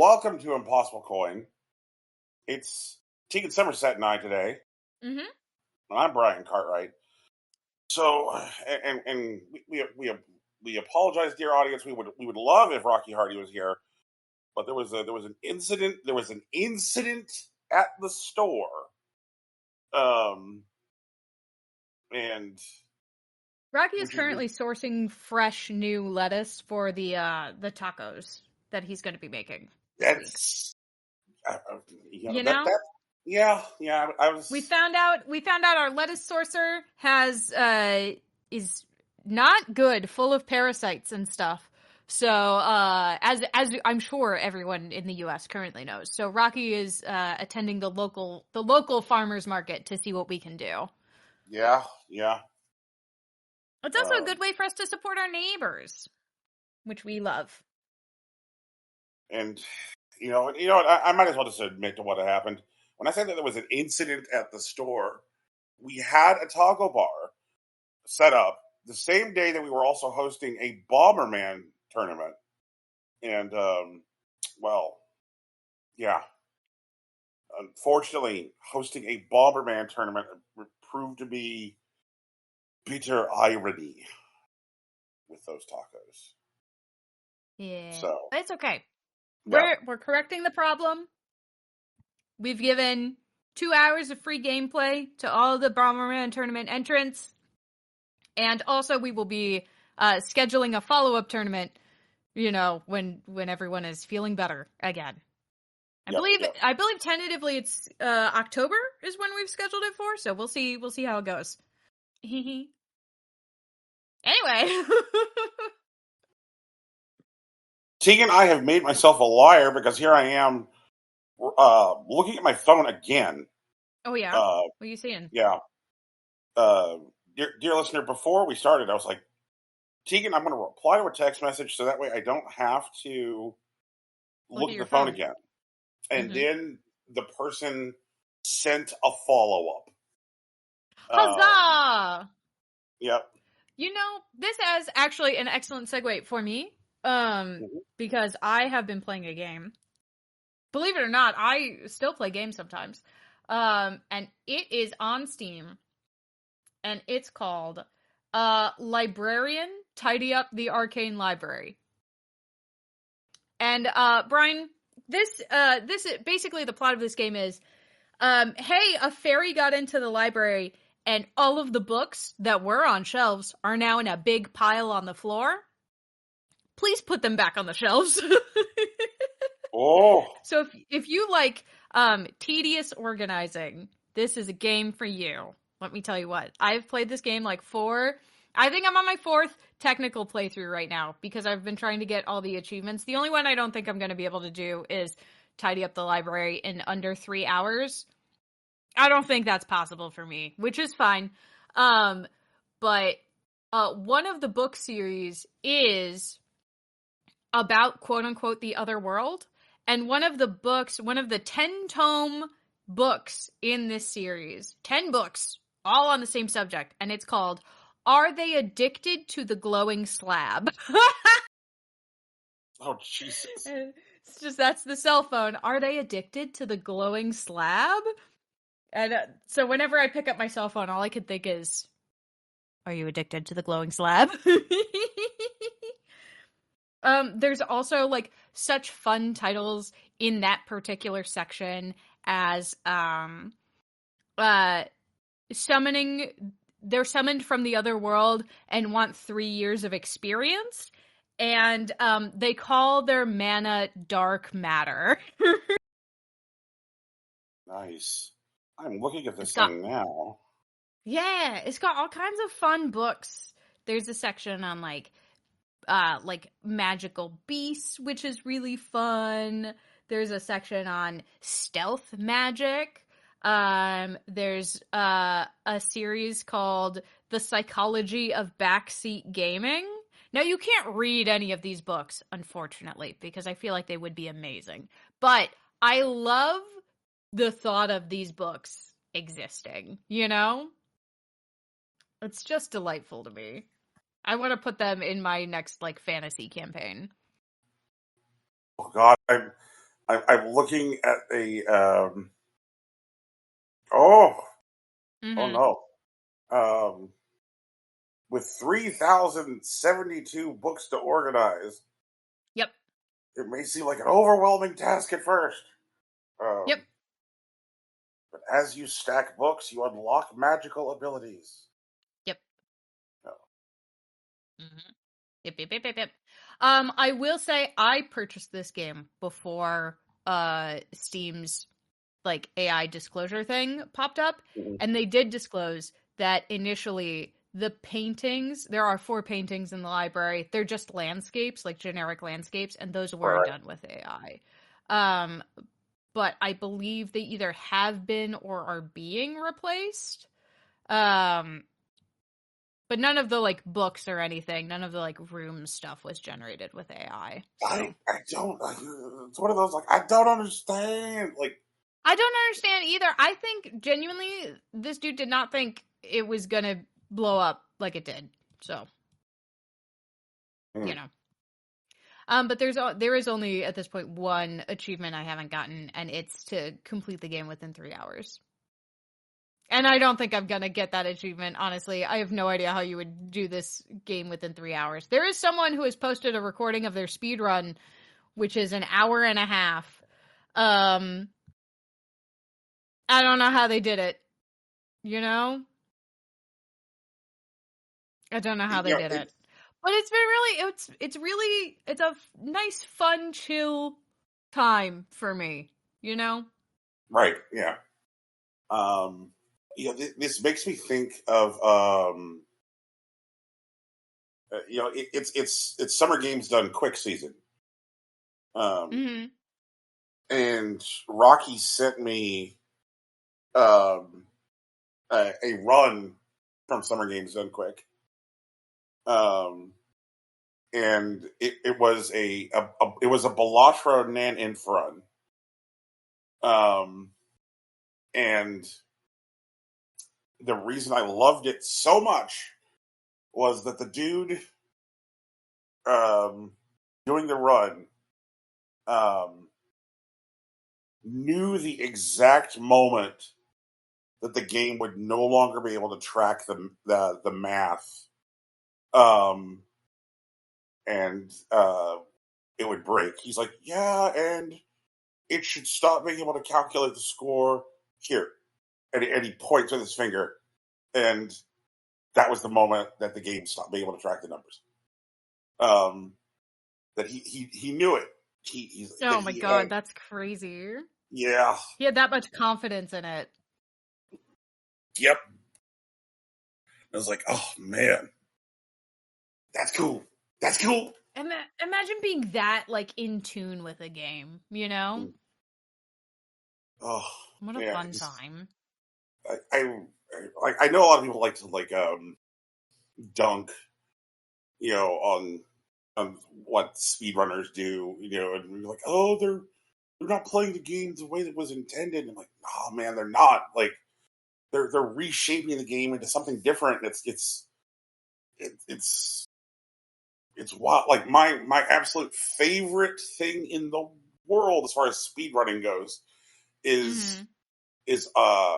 welcome to Impossible Coin. It's Tegan Somerset and I today. Mm-hmm. And I'm Brian Cartwright. So, and we apologize, dear audience. We would love if Rocky Hardy was here, but there was an incident. There was an incident at the store. And Rocky is currently sourcing fresh new lettuce for the tacos that he's going to be making. That's you know. Yeah. I was. We found out our lettuce sourcer is not good, full of parasites and stuff. So as I'm sure everyone in the U.S. currently knows. So Rocky is attending the local farmers market to see what we can do. Yeah. It's also a good way for us to support our neighbors, which we love. And you know what? I might as well just admit to what happened. When I said that there was an incident at the store, we had a taco bar set up the same day that we were also hosting a Bomberman tournament. And, yeah. Unfortunately, hosting a Bomberman tournament proved to be bitter irony with those tacos. Yeah. So it's okay. Yeah. We're correcting the problem. We've given 2 hours of free gameplay to all the Bomberman tournament entrants. And also we will be scheduling a follow-up tournament, when everyone is feeling better again. I believe tentatively it's October is when we've scheduled it for, so we'll see how it goes. Anyway. Tegan, I have made myself a liar because here I am looking at my phone again. Oh, yeah? What are you seeing? Yeah. Dear listener, before we started, I was like, Tegan, I'm going to reply to a text message so that way I don't have to look at the phone again. And then the person sent a follow-up. Huzzah! Yep. This is actually an excellent segue for me, because I have been playing a game. Believe it or not, I still play games sometimes. And it is on Steam. And it's called Librarian, Tidy Up the Arcane Library. And Brian, this basically the plot of this game is, hey, a fairy got into the library and all of the books that were on shelves are now in a big pile on the floor. Please put them back on the shelves. Oh. So if you like tedious organizing, this is a game for you. Let me tell you what. I've played this game like I think I'm on my 4th technical playthrough right now because I've been trying to get all the achievements. The only one I don't think I'm going to be able to do is tidy up the library in under 3 hours. I don't think that's possible for me, which is fine. But one of the book series is about quote unquote the other world. And one of the 10-tome books in this series, 10 books, all on the same subject. And it's called, Are They Addicted to the Glowing Slab? Oh, Jesus. It's just, that's the cell phone. Are they addicted to the glowing slab? And so whenever I pick up my cell phone, all I can think is, are you addicted to the glowing slab? There's also like such fun titles in that particular section as they're summoned from the other world and want 3 years of experience, and they call their mana dark matter. Nice. I'm looking at this thing now. Yeah, it's got all kinds of fun books. There's a section on like magical beasts, which is really fun. There's a section on stealth magic. There's a series called The Psychology of Backseat Gaming. Now, you can't read any of these books, unfortunately, because I feel like they would be amazing. But I love the thought of these books existing, It's just delightful to me. I want to put them in my next, fantasy campaign. Oh, God. I'm looking at a oh Mm-hmm. no with 3,072 books to organize. Yep. It may seem like an overwhelming task at first. Yep. Um, but as you stack books, you unlock magical abilities. Yep. Uh, Mm-hmm. Yep. Yep. Yep. Yep. Yep. I will say I purchased this game before Steam's like AI disclosure thing popped up, mhm. and they did disclose that initially the paintings, there are 4 paintings in the library, they're just landscapes, like generic landscapes, and those were Right. done with AI. um but I believe they either have been or are being replaced. um but none of the like books or anything, none of the like room stuff was generated with AI. So I don't. It's one of those like I don't understand. Like, I don't understand either. I think genuinely this dude did not think it was gonna blow up like it did. So, you hmm, know. But there is only at this point one achievement I haven't gotten, and it's to complete the game within 3 hours. And I don't think I'm gonna get that achievement, honestly. I have no idea how you would do this game within 3 hours. There is someone who has posted a recording of their speed run, which is an hour and a half. Um, I don't know how they did it. You know, I don't know how they you know, did it. But it's been really it's a nice fun chill time for me, you know? right? Yeah. Um, this makes me think of it's summer games done quick season. Um, Mhm. and Rocky sent me um a run from summer games done quick. Um, and it was it was a Balatra Nan Inf run. Um, and the reason I loved it so much was that the dude um, doing the run um, knew the exact moment that the game would no longer be able to track the math, um, and it would break. He's like, "Yeah, and it should stop being able to calculate the score here," and he points with his finger, and that was the moment that the game stopped being able to track the numbers. Um, that he knew it. Oh my god, that's crazy. Yeah, He had that much confidence in it. yep. I was like, oh man, that's cool. That's cool. Imagine being that like in tune with a game, you know? Oh What a man, fun time. I know a lot of people like to dunk, on what speedrunners do, and you're like, oh, they're not playing the game the way that was intended. And I'm like, oh man, they're not. Like they're reshaping the game into something different. It's it's wild. Like my absolute favorite thing in the world as far as speedrunning goes is Mhm.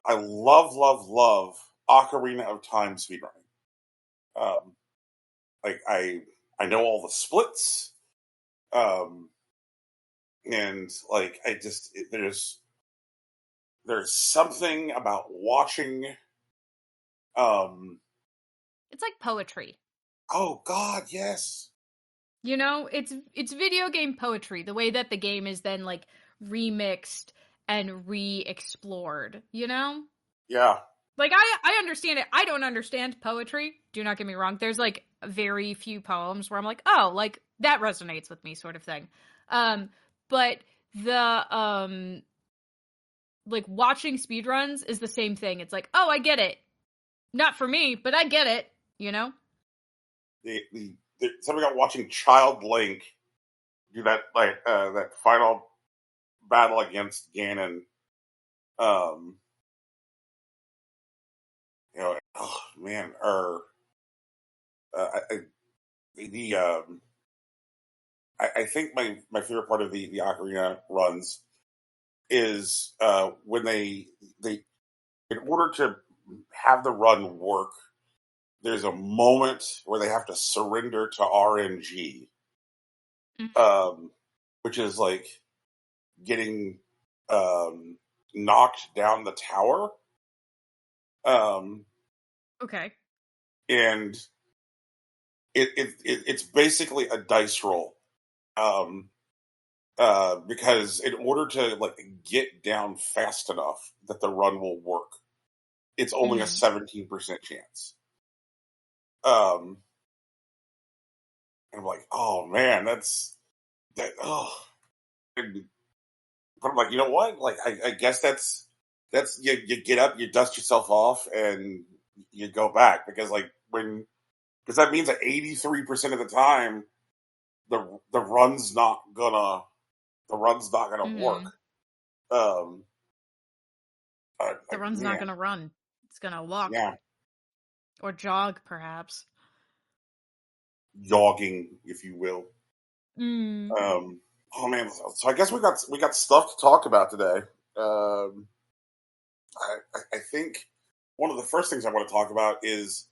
I love Ocarina of Time speedrunning. Um, like I know all the splits, um, and like there's something about watching. Um, It's like poetry. oh God, yes, You know, it's video game poetry, the way that the game is then like remixed and re-explored, you know? yeah, Like I understand it. I don't understand poetry. Do not get me wrong. There's like very few poems where I'm like, "Oh, like that resonates with me," sort of thing. Um but the like watching speedruns is the same thing. It's like, "Oh, I get it. Not for me, but I get it," you know? something about watching Child Link do that final battle against Ganon. Um, oh man, or uh, I, the I think my favorite part of the ocarina runs is when they in order to have the run work, there's a moment where they have to surrender to RNG, Mhm. um, which is like getting um, knocked down the tower, um, Okay. and it's basically a dice roll, um, because in order to like get down fast enough that the run will work, it's only a Mhm. 17% chance. Um, and I'm like, oh man, that's that. Oh, and, but I'm like, you know what? Like, I guess that's you get up, you dust yourself off, and you go back because like when because that means that 83% of the time the run's not gonna work. Mhm. Um, The run's not man, gonna run. It's gonna walk yeah, or jog, perhaps. jogging, if you will. Mm. Oh man, so I guess we got stuff to talk about today. Um, I think one of the first things I want to talk about is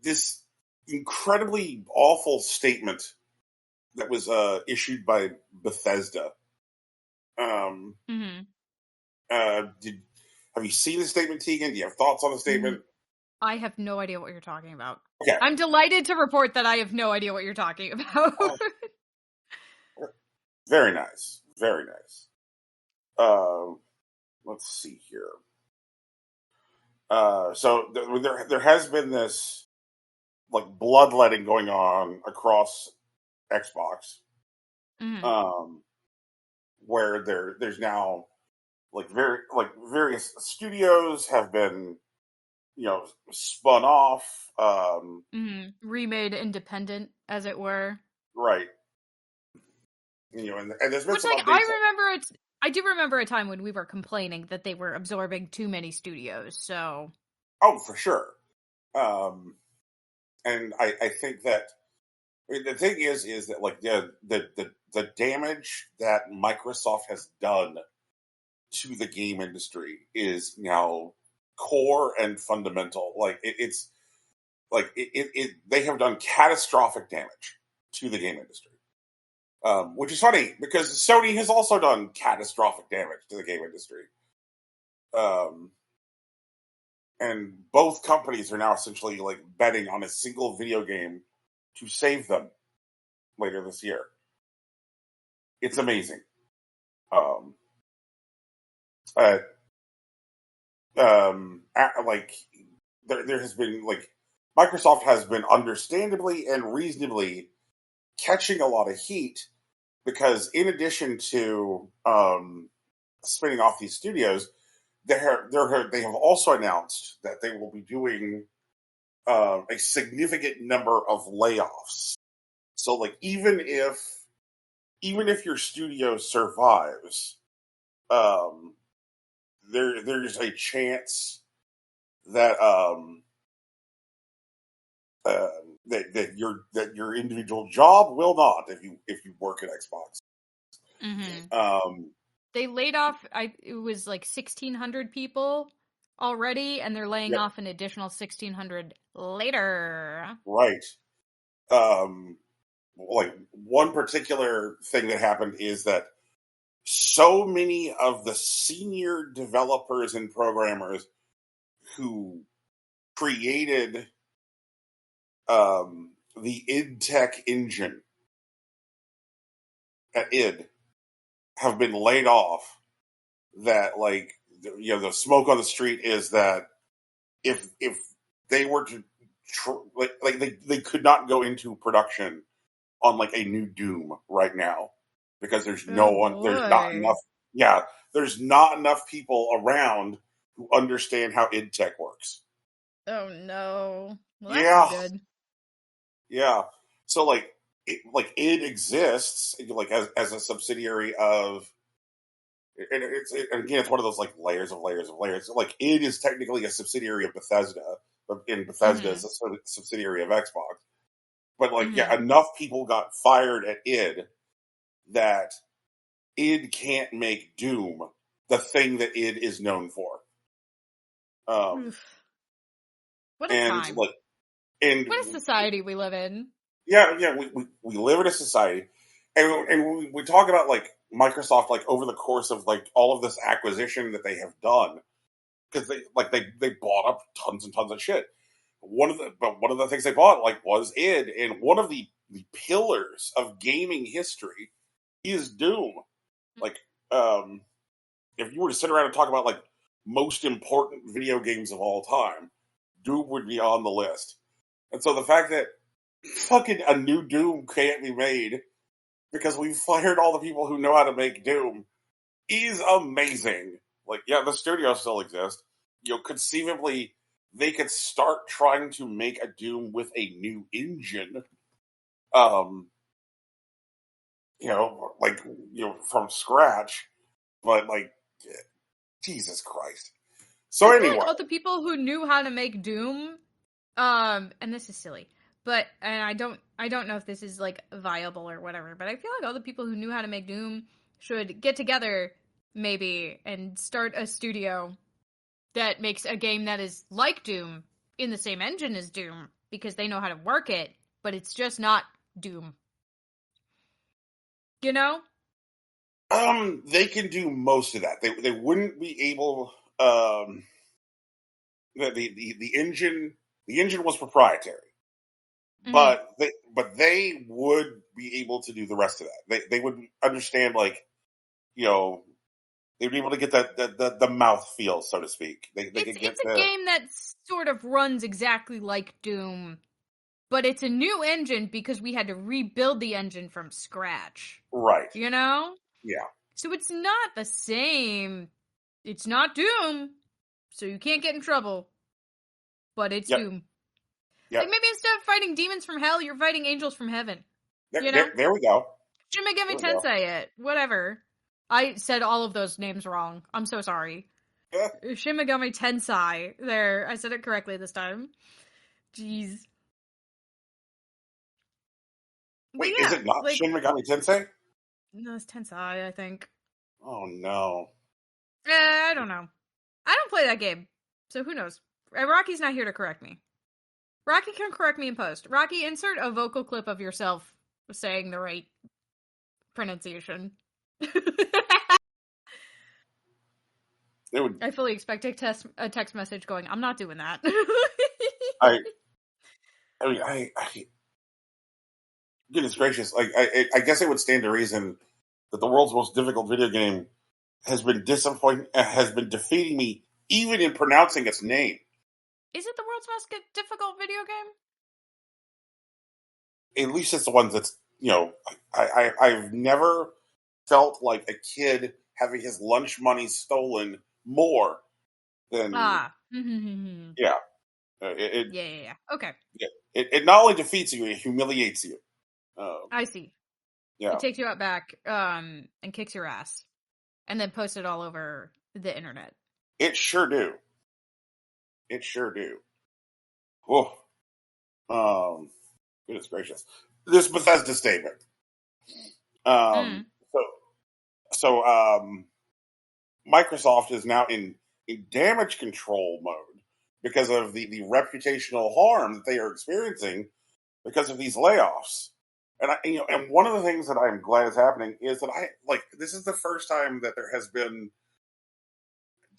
this incredibly awful statement that was issued by Bethesda. Um, Mhm. did have you seen the statement, Tegan? Do you have thoughts on the Mm. statement? I have no idea what you're talking about. Okay, I'm delighted to report that I have no idea what you're talking about. oh, very nice, very nice. Um, let's see here. So there has been this like bloodletting going on across Xbox, Mhm. um, where there's now like various studios have been spun off, Mhm. Remade independent, as it were. right, and there's been Which, some like, updates. I do remember a time when we were complaining that they were absorbing too many studios. So, Oh, for sure. um and I think that, I mean, the thing is that like the damage that Microsoft has done to the game industry is now core and fundamental. Like it's like they have done catastrophic damage to the game industry, which is funny because Sony has also done catastrophic damage to the game industry, um, and both companies are now essentially like betting on a single video game to save them later this year. It's amazing. Um, uh, like there has been like Microsoft has been understandably and reasonably catching a lot of heat because in addition to spinning off these studios, they have also announced that they will be doing a significant number of layoffs. So, like, even if your studio survives, um, there's a chance that uh, that your individual job will not if you work at Xbox. mhm. Um, They laid off. It was like 1,600 people already, and they're laying yeah, off an additional 1,600 later. right. Um, like one particular thing that happened is that so many of the senior developers and programmers who created the id Tech engine at id have been laid off. That like the smoke on the street is that if they were to like they could not go into production on like a new Doom right now because Oh there's not boy. enough. Yeah, there's not enough people around who understand how id Tech works. Oh no. Well, that's Yeah, no good. yeah. So like id exists like as a subsidiary of, and and again it's one of those like layers of layers of layers. Like id is technically a subsidiary of Bethesda, but in Bethesda is Mhm. a subsidiary of Xbox. But enough people got fired at id that id can't make Doom the thing that id is known for. What a And time! and What a society we live in. we live in a society, and we talk about Microsoft over the course of all of this acquisition that they have done, because they bought up tons and tons of shit. One of the things they bought was id, and one of the pillars of gaming history is Doom. Like, if you were to sit around and talk about most important video games of all time, Doom would be on the list. And so the fact that fucking a new Doom can't be made because we fired all the people who know how to make Doom is amazing. The studio still exists. Conceivably, they could start trying to make a Doom with a new engine. From scratch. But Jesus Christ. So I feel anyway, like all the people who knew how to make Doom, and this is silly, but and I don't know if this is viable or whatever, but I feel like all the people who knew how to make Doom should get together maybe and start a studio that makes a game that is like Doom in the same engine as Doom because they know how to work it, but it's just not Doom. You know? they can do most of that. They wouldn't be able. The engine was proprietary, Mm-hmm. but they would be able to do the rest of that. They would understand they'd be able to get the mouth feel, so to speak. They could get It's a the game that sort of runs exactly like Doom, but it's a new engine because we had to rebuild the engine from scratch. right. You know? Yeah. So it's not the same. It's not Doom, so you can't get in trouble. But it's Yep. Doom. Yep. Maybe instead of fighting demons from hell, you're fighting angels from heaven. You know? There we go. Shin Megami Tensei it. Whatever. I said all of those names wrong. I'm so sorry. Shin Megami Tensei. There. I said it correctly this time. Jeez. But Wait, is yeah, it not Shin Megami Tensei? no, it's Tensei, I think. Oh no. I don't know. I don't play that game, so who knows? Rocky's not here to correct me. Rocky can correct me in post. Rocky, insert a vocal clip of yourself saying the right pronunciation. It would. I fully expect a text message going, I'm not doing that. I. I mean, I. Goodness gracious! I guess it would stand to reason that the world's most difficult video game has been defeating me even in pronouncing its name. Is it the world's most difficult video game? At least it's the ones that's I've never felt like a kid having his lunch money stolen more than Ah. yeah. Yeah. Okay. It not only defeats you, it humiliates you. I see. Yeah, It takes you out back, and kicks your ass. And then posts it all over the internet. it sure do. It sure do. Oh, goodness gracious! This Bethesda statement. Um, so Microsoft is now in damage control mode because of the reputational harm that they are experiencing because of these layoffs. And and one of the things that I'm glad is happening is that this is the first time that there has been,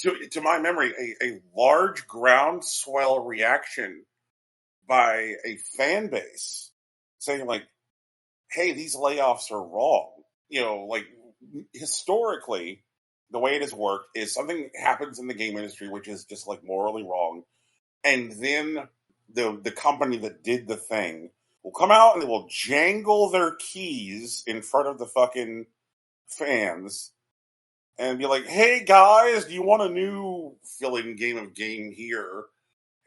to my memory, a large groundswell reaction by a fan base saying hey, these layoffs are wrong. Historically, the way it has worked is something happens in the game industry which is just morally wrong, and then the company that did the thing will come out and they will jangle their keys in front of the fucking fans and be like, "Hey guys, do you want a new fill-in game here?"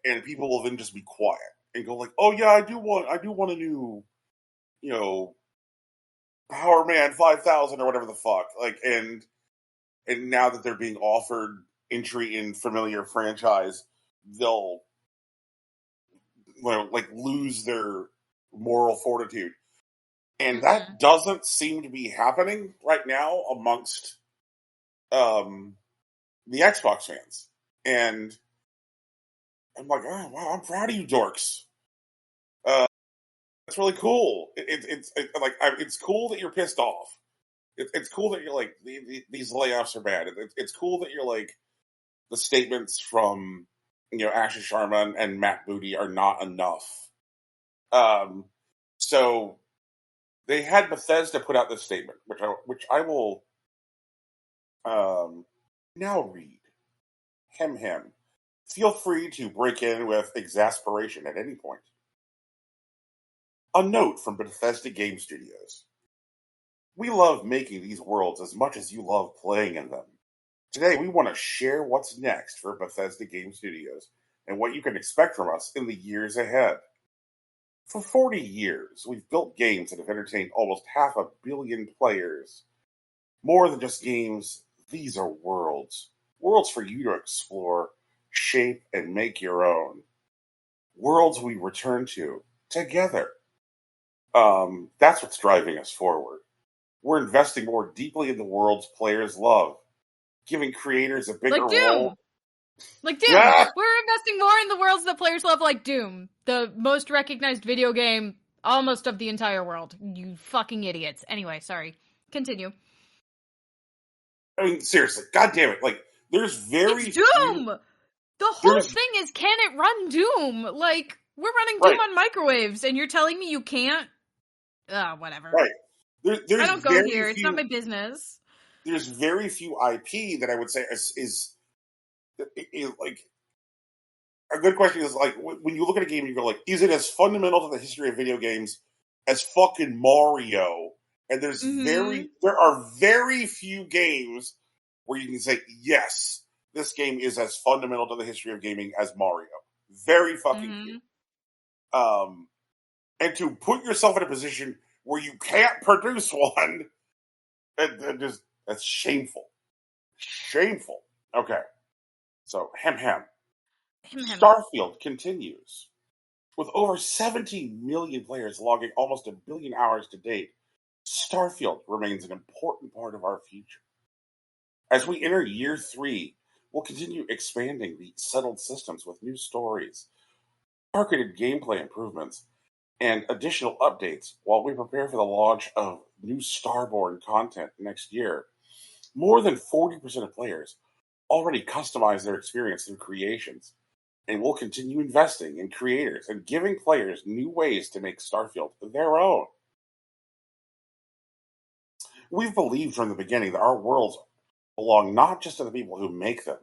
And people will then just be quiet and go "Oh yeah, I do want a new, you know, Power Man 5000 or whatever the fuck." And now that they're being offered entry in familiar franchise, they'll lose their moral fortitude. And that doesn't seem to be happening right now amongst the Xbox fans. And I'm like, oh, wow, I'm proud of you dorks. That's really cool. It's cool that you're pissed off. It's cool that you're like, these layoffs are bad. It's cool that you're like, the statements from, Ashley Sharma and Matt Booty are not enough. So they had Bethesda put out this statement, which I will now read. Hem. Feel free to break in with exasperation at any point. A note from Bethesda Game Studios. We love making these worlds as much as you love playing in them. Today, we want to share what's next for Bethesda Game Studios and what you can expect from us in the years ahead. For 40 years, we've built games that have entertained almost 500 million players. More than just games, these are worlds. Worlds for you to explore, shape, and make your own. Worlds we return to together. That's what's driving us forward. We're investing more deeply in the worlds players love, giving creators a bigger Like Doom. role. Like Doom. Yeah! We're investing more in the worlds that players love, like Doom, the most recognized video game almost of the entire world. You fucking idiots. Anyway, sorry. Continue. I mean, seriously, God damn it! Like, there's very It's Doom. The whole thing is, can it run Doom? Like, we're running Doom on microwaves, and you're telling me you can't? Whatever. Right. There's I don't go here. It's not my business. There's very few IP that I would say is like, a good question is like, when you look at a game, you go like, is it as fundamental to the history of video games as fucking Mario? And there are very few games where you can say, yes, this game is as fundamental to the history of gaming as Mario. Very fucking few. And to put yourself in a position where you can't produce one, that's shameful. Shameful. Okay. So, hem. Starfield continues. With over 17 million players logging almost 1 billion hours to date, Starfield remains an important part of our future. As we enter year 3, we'll continue expanding the settled systems with new stories, targeted gameplay improvements, and additional updates while we prepare for the launch of new Starborn content next year. More than 40% of players already customize their experience through creations, and we'll continue investing in creators and giving players new ways to make Starfield their own. We've believed from the beginning that our worlds belong not just to the people who make them,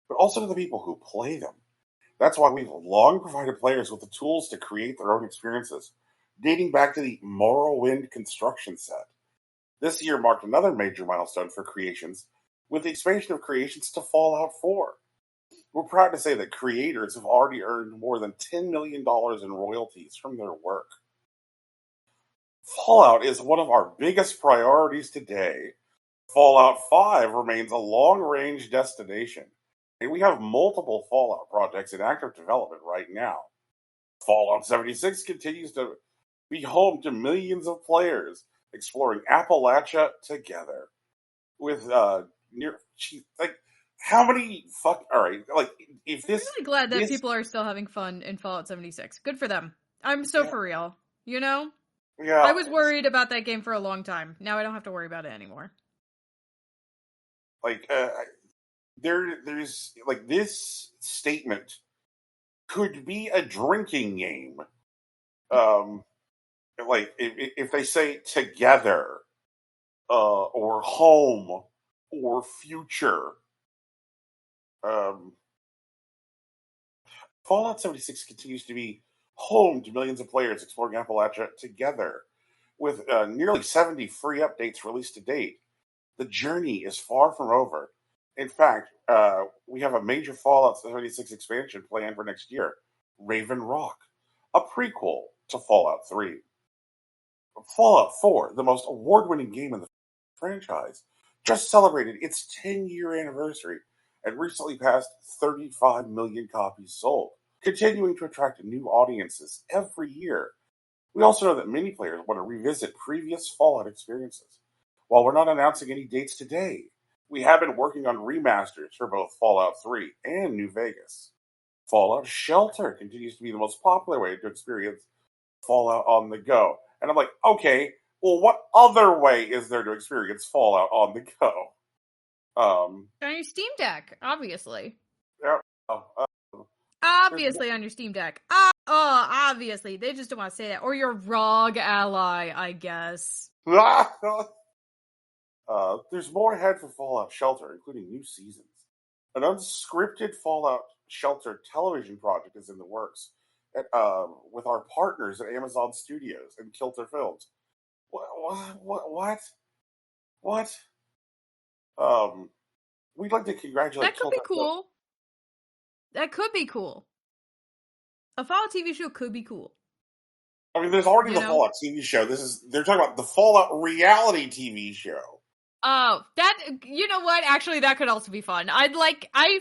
but also to the people who play them. That's why we've long provided players with the tools to create their own experiences, dating back to the Morrowind construction set. This year marked another major milestone for creations, with the expansion of creations to Fallout 4. We're proud to say that creators have already earned more than $10 million in royalties from their work. Fallout is one of our biggest priorities today. Fallout 5 remains a long-range destination, and we have multiple Fallout projects in active development right now. Fallout 76 continues to be home to millions of players exploring Appalachia together. With how many alright, like, if this... I'm really glad that people are still having fun in Fallout 76. Good for them. I'm so for real. You know? Yeah. I was worried about that game for a long time. Now I don't have to worry about it anymore. Like, there's, like, this statement could be a drinking game. Like, if they say together, or home, or future, Fallout 76 continues to be home to millions of players exploring Appalachia together. With nearly 70 free updates released to date, the journey is far from over. In fact, we have a major Fallout 76 expansion planned for next year, Raven Rock, a prequel to Fallout 3. Fallout 4, the most award-winning game in the franchise, just celebrated its 10-year anniversary and recently passed 35 million copies sold, continuing to attract new audiences every year. We also know that many players want to revisit previous Fallout experiences. While we're not announcing any dates today, we have been working on remasters for both Fallout 3 and New Vegas. Fallout Shelter continues to be the most popular way to experience Fallout on the go. And I'm like, okay, well, what other way is there to experience Fallout on the go? On your Steam Deck, obviously. Yeah, there's Obviously on your Steam Deck. Obviously. They just don't want to say that. Or your ROG ally, I guess. there's more ahead for Fallout Shelter, including new seasons. An unscripted Fallout Shelter television project is in the works with our partners at Amazon Studios and Kilter Films. What? What? Um, we'd like to congratulate That could be Kilter Films. cool. That could be cool. A Fallout TV show could be cool. I mean, there's already You the know? Fallout TV show. They're talking about the Fallout reality TV show. Oh, that, you know what? Actually, that could also be fun. I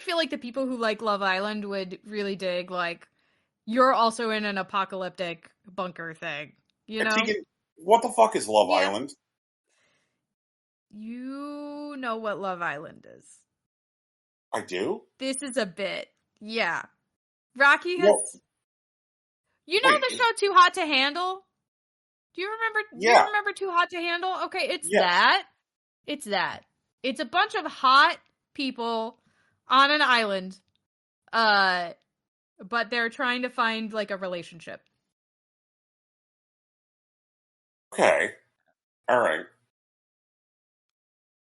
feel like the people who like Love Island would really dig, like, you're also in an apocalyptic bunker thing. You And know? Tegan, what the fuck is Love Yeah. Island? You know what Love Island is. I do? This is a bit. Yeah. Rocky has. No. You know Wait, the show Too Hot to Handle? Do you remember? Yeah. Do you remember Too Hot to Handle? Okay, it's Yes. that. It's that. It's a bunch of hot people on an island, but they're trying to find like a relationship. Okay. All right.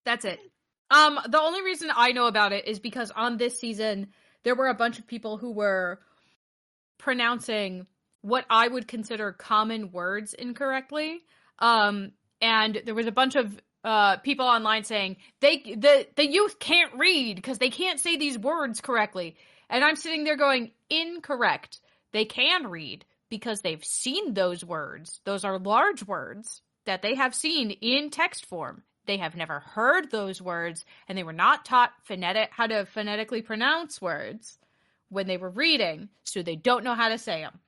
That's it. The only reason I know about it is because on this season there were a bunch of people who were pronouncing what I would consider common words incorrectly. And there was a bunch of people online saying the youth can't read because they can't say these words correctly. And I'm sitting there going, incorrect. They can read because they've seen those words. Those are large words that they have seen in text form. They have never heard those words, and they were not taught how to phonetically pronounce words when they were reading, so they don't know how to say them.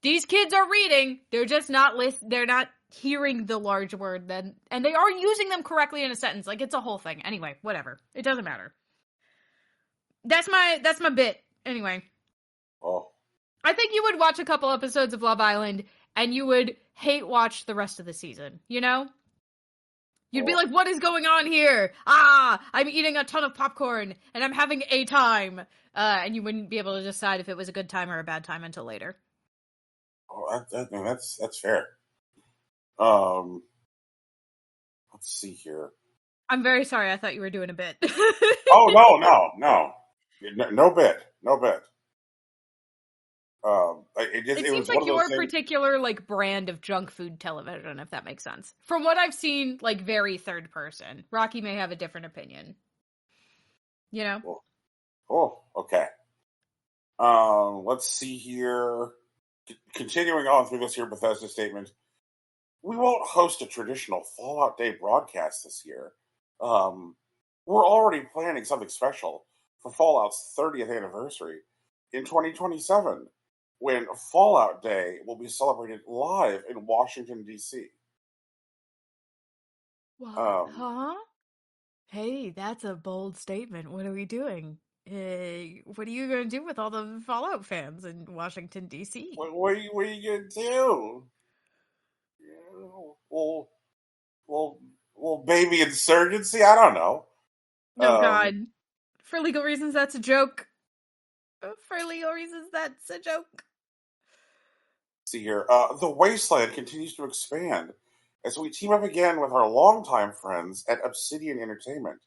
These kids are reading, they're just not they're not hearing the large word then, and they are using them correctly in a sentence. Like, it's a whole thing. Anyway, whatever. It doesn't matter. That's my bit. Anyway. Oh. I think you would watch a couple episodes of Love Island and you would hate watch the rest of the season, you know? You'd be like, what is going on here? I'm eating a ton of popcorn and I'm having a time. And you wouldn't be able to decide if it was a good time or a bad time until later. Oh, that's fair. Let's see here. I'm very sorry. I thought you were doing a bit. Oh, no bit. It It seems was like one of your those things. particular like brand of junk food television, if that makes sense. From what I've seen, like very third person. Rocky may have a different opinion. You know? Oh, okay. Let's see here. Continuing on through this here Bethesda statement, we won't host a traditional Fallout Day broadcast this year. We're already planning something special for Fallout's 30th anniversary in 2027, when Fallout Day will be celebrated live in Washington, D.C. What? Um, Hey, that's a bold statement. What are we doing? What are you going to do with all the Fallout fans in Washington, D.C.? what are you going to do? Well, well, baby insurgency? I don't know. No, God. For legal reasons, that's a joke. For legal reasons, that's a joke. See here. The Wasteland continues to expand as we team up again with our longtime friends at Obsidian Entertainment.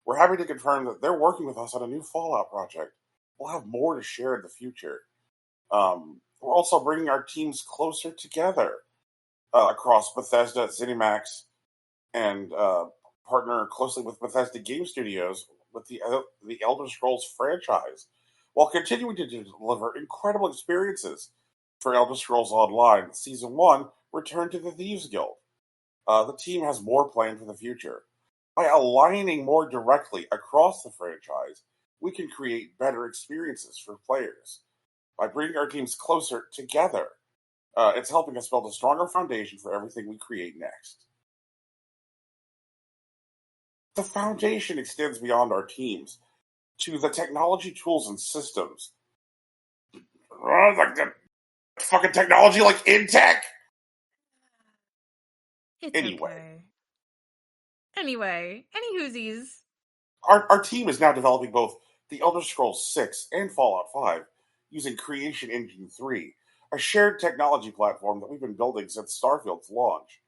We're happy to confirm that they're working with us on a new Fallout project. We'll have more to share in the future. We're also bringing our teams closer together across Bethesda, ZeniMax, and partner closely with Bethesda Game Studios with the Elder Scrolls franchise, while continuing to deliver incredible experiences for Elder Scrolls Online. Season 1 returned to the Thieves Guild. The team has more planned for the future. By aligning more directly across the franchise, we can create better experiences for players. By bringing our teams closer together, It's helping us build a stronger foundation for everything we create next. The foundation extends beyond our teams to the technology, tools, and systems. Like the fucking technology, like in tech. It's Anyway, okay. Anyway, any whoosies. our team is now developing both the Elder Scrolls 6 and Fallout 5 using Creation Engine 3, a shared technology platform that we've been building since Starfield's launch.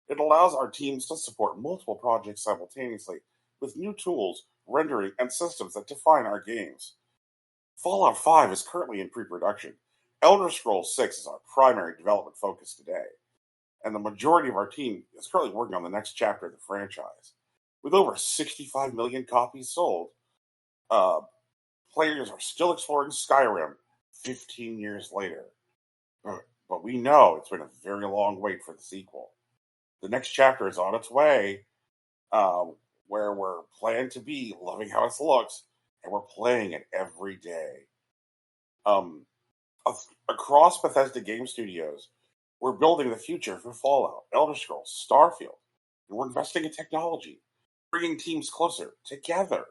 It allows our teams to support multiple projects simultaneously with new tools, rendering, and systems that define our games. Fallout 5 is currently in pre-production. Elder Scrolls 6 is our primary development focus today, and the majority of our team is currently working on the next chapter of the franchise. With over 65 million copies sold, uh, players are still exploring Skyrim 15 years later. But we know it's been a very long wait for the sequel. The next chapter is on its way, uh, where we're planned to be, loving how it looks, and we're playing it every day. Um, Across Bethesda Game Studios, we're building the future for Fallout, Elder Scrolls, Starfield, and we're investing in technology, bringing teams closer together,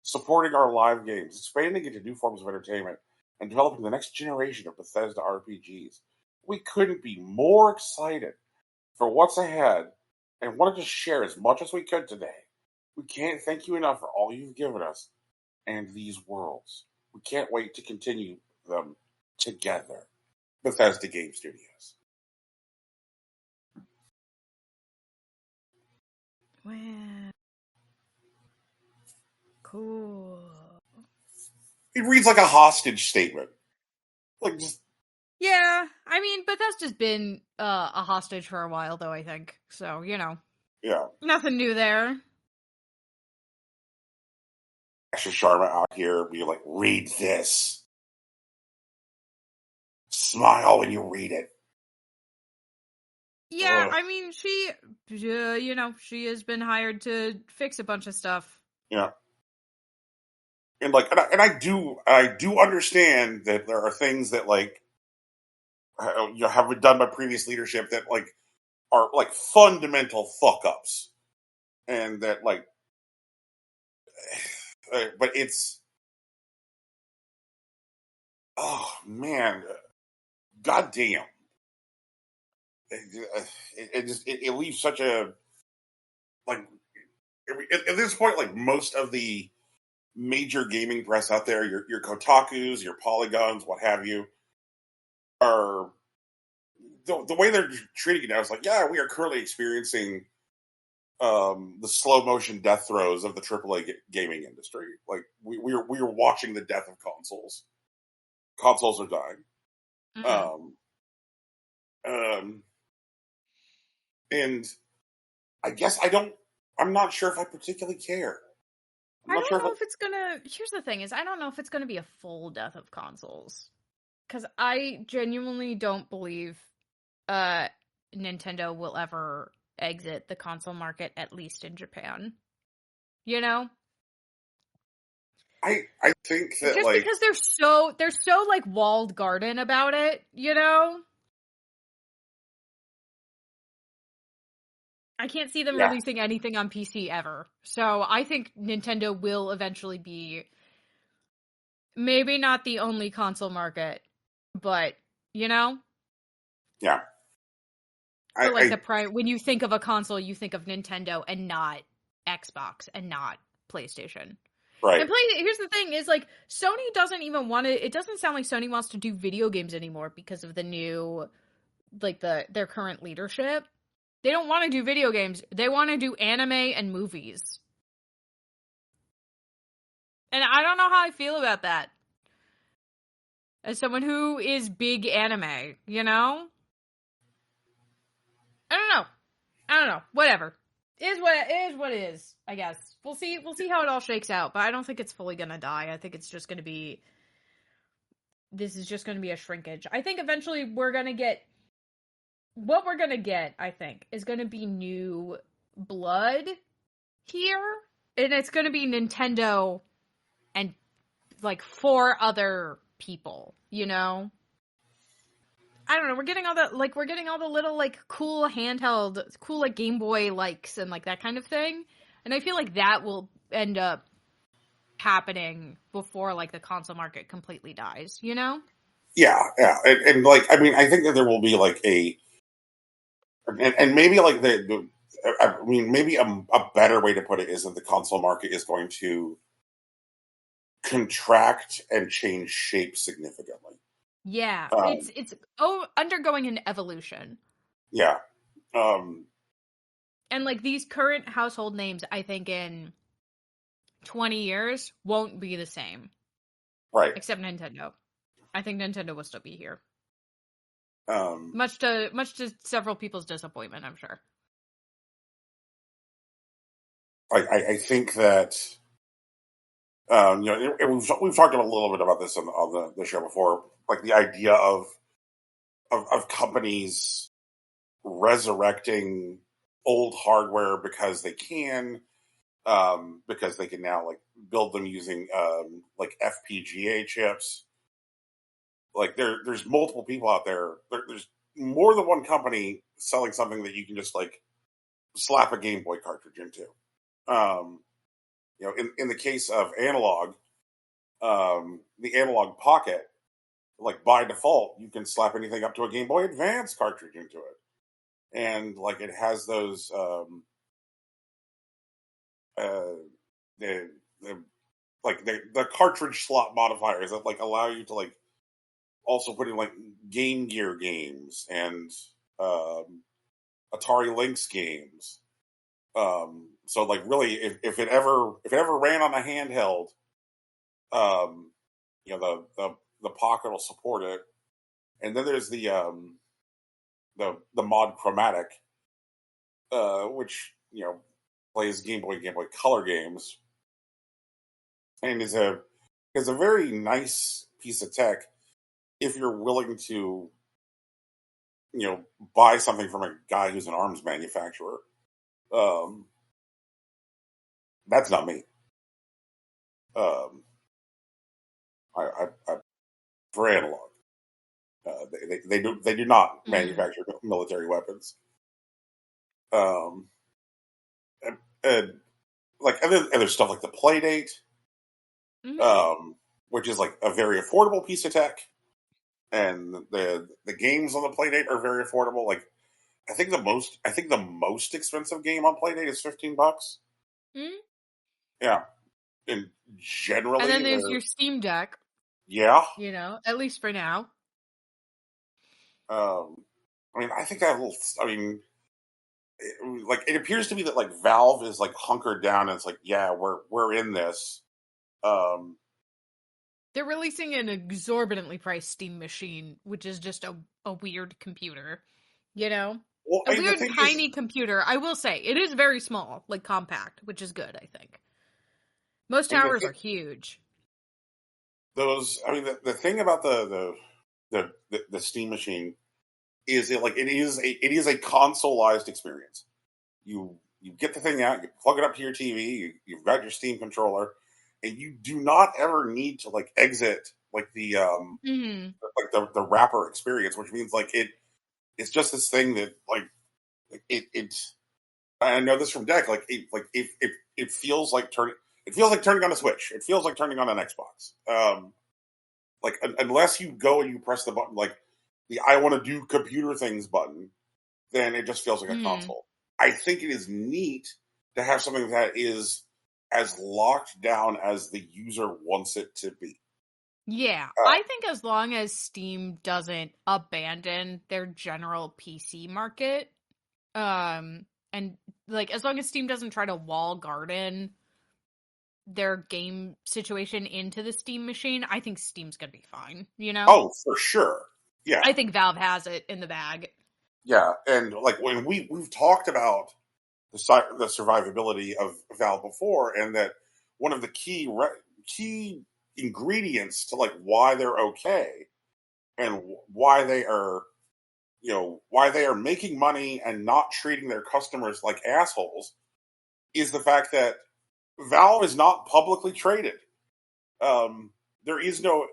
supporting our live games, expanding into new forms of entertainment, and developing the next generation of Bethesda RPGs. We couldn't be more excited for what's ahead and wanted to share as much as we could today. We can't thank you enough for all you've given us and these worlds. We can't wait to continue them together. Bethesda Game Studios. Wow. Cool. It reads like a hostage statement. Like just Yeah, I mean, Bethesda's been a hostage for a while, though, I think. So, yeah. nothing new there. Asha Sharma out here being like, read this. Smile when you read it. Yeah, Ugh. I mean, she has been hired to fix a bunch of stuff. Yeah. And like, and I do understand that there are things that like, have been done by previous leadership that like are like fundamental fuck ups, and that like, but it's, oh man, goddamn, it leaves such a like at this point, like most of the major gaming press out there, your Kotakus, your Polygons, what have you, are the way they're treating it now is like, yeah, we are currently experiencing the slow motion death throes of the AAA gaming industry. Like we are watching the death of consoles. Consoles are dying. Mm-hmm. Um, um, and I guess I'm not sure if I particularly care. I'm I not don't sure if know if it's gonna. Here's the thing: is I don't know if it's gonna be a full death of consoles, because I genuinely don't believe uh Nintendo will ever exit the console market, at least in Japan. You know, I think that just like because they're so like walled garden about it. I can't see them yeah releasing anything on PC ever. So I think Nintendo will eventually be maybe not the only console market, but you know, yeah for like I when you think of a console, you think of Nintendo and not Xbox and not PlayStation. right And here's the thing: is like Sony doesn't even want to. It doesn't sound like Sony wants to do video games anymore because of the new, like their current leadership. They don't want to do video games. They want to do anime and movies. And I don't know how I feel about that. As someone who is big anime, I don't know. I don't know. Whatever. It is what it is, I guess. We'll see how it all shakes out, but I don't think it's fully gonna die. I think it's just gonna be this is just gonna be a shrinkage. I think eventually we're gonna get what we're gonna get, I think, is gonna be new blood here. And it's gonna be Nintendo and like four other people, I don't know, we're getting all the little like cool handheld, cool like Game Boy likes and like that kind of thing. And I feel like that will end up happening before like the console market completely dies, you know? Yeah, yeah, and like I mean, I think that there will be like and maybe like I mean, maybe a better way to put it is that the console market is going to contract and change shape significantly. Yeah, Um, it's undergoing an evolution. yeah, um, And like these current household names, I think in 20 years won't be the same, right. except Nintendo. I think Nintendo will still be here. Um, Much to several people's disappointment, I'm sure. I think that and we've talked a little bit about this on the show before, like the idea of companies resurrecting old hardware because they can now like build them using like FPGA chips. Like there's multiple people out there's more than one company selling something that you can just like slap a Game Boy cartridge into. Um, in the case of analog, the analog pocket, like by default, you can slap anything up to a Game Boy Advance cartridge into it, and like it has those uh, the like the cartridge slot modifiers that like allow you to like also put in like Game Gear games and um, Atari Lynx games. So like really, if it ever ran on a handheld, um, the pocket will support it. And then there's the mod Chromatic, which plays Game Boy Color games, and is a very nice piece of tech if you're willing to buy something from a guy who's an arms manufacturer. Um, that's not me. Um, I for analog. They do not Mm. manufacture military weapons. Um, and like and there's stuff like the Playdate, Hmm. um, which is like a very affordable piece of tech, and the games on the Playdate are very affordable. Like I think the most expensive game on Playdate is $15. Mm. Yeah, and And generally then there's they're your Steam Deck, yeah. at least for now. I mean, I think that little. I mean, like it appears to me that like Valve is like hunkered down and it's like, yeah, we're in this. Um, They're releasing an exorbitantly priced Steam machine, which is just a weird computer, you know? well, A I mean, the weird thing is, tiny computer. I will say, it is very small, like compact, which is good, I think. Most I mean, towers are huge. I mean, the thing about the Steam machine is it is a consoleized experience. You get the thing out, you plug it up to your TV, you've got your Steam controller, and you do not ever need to like exit like Hmm. the wrapper experience, which means like it's just this thing that like it I know this from Deck. It feels like turning on a Switch. It feels like turning on an Xbox. Like unless you go and you press the button, like the I want to do computer things button, then it just feels like a Hmm. console. I think it is neat to have something that is as locked down as the user wants it to be. Yeah, Uh, I think as long as Steam doesn't abandon their general PC market, and like as long as Steam doesn't try to wall garden their game situation into the Steam machine, I think Steam's gonna be fine, you know? oh, for sure. Yeah, I think Valve has it in the bag. yeah, and like when we've talked about the survivability of Valve before, and that one of the key ingredients to like why they're okay and why they are why they are making money and not treating their customers like assholes is the fact that Valve is not publicly traded. There is no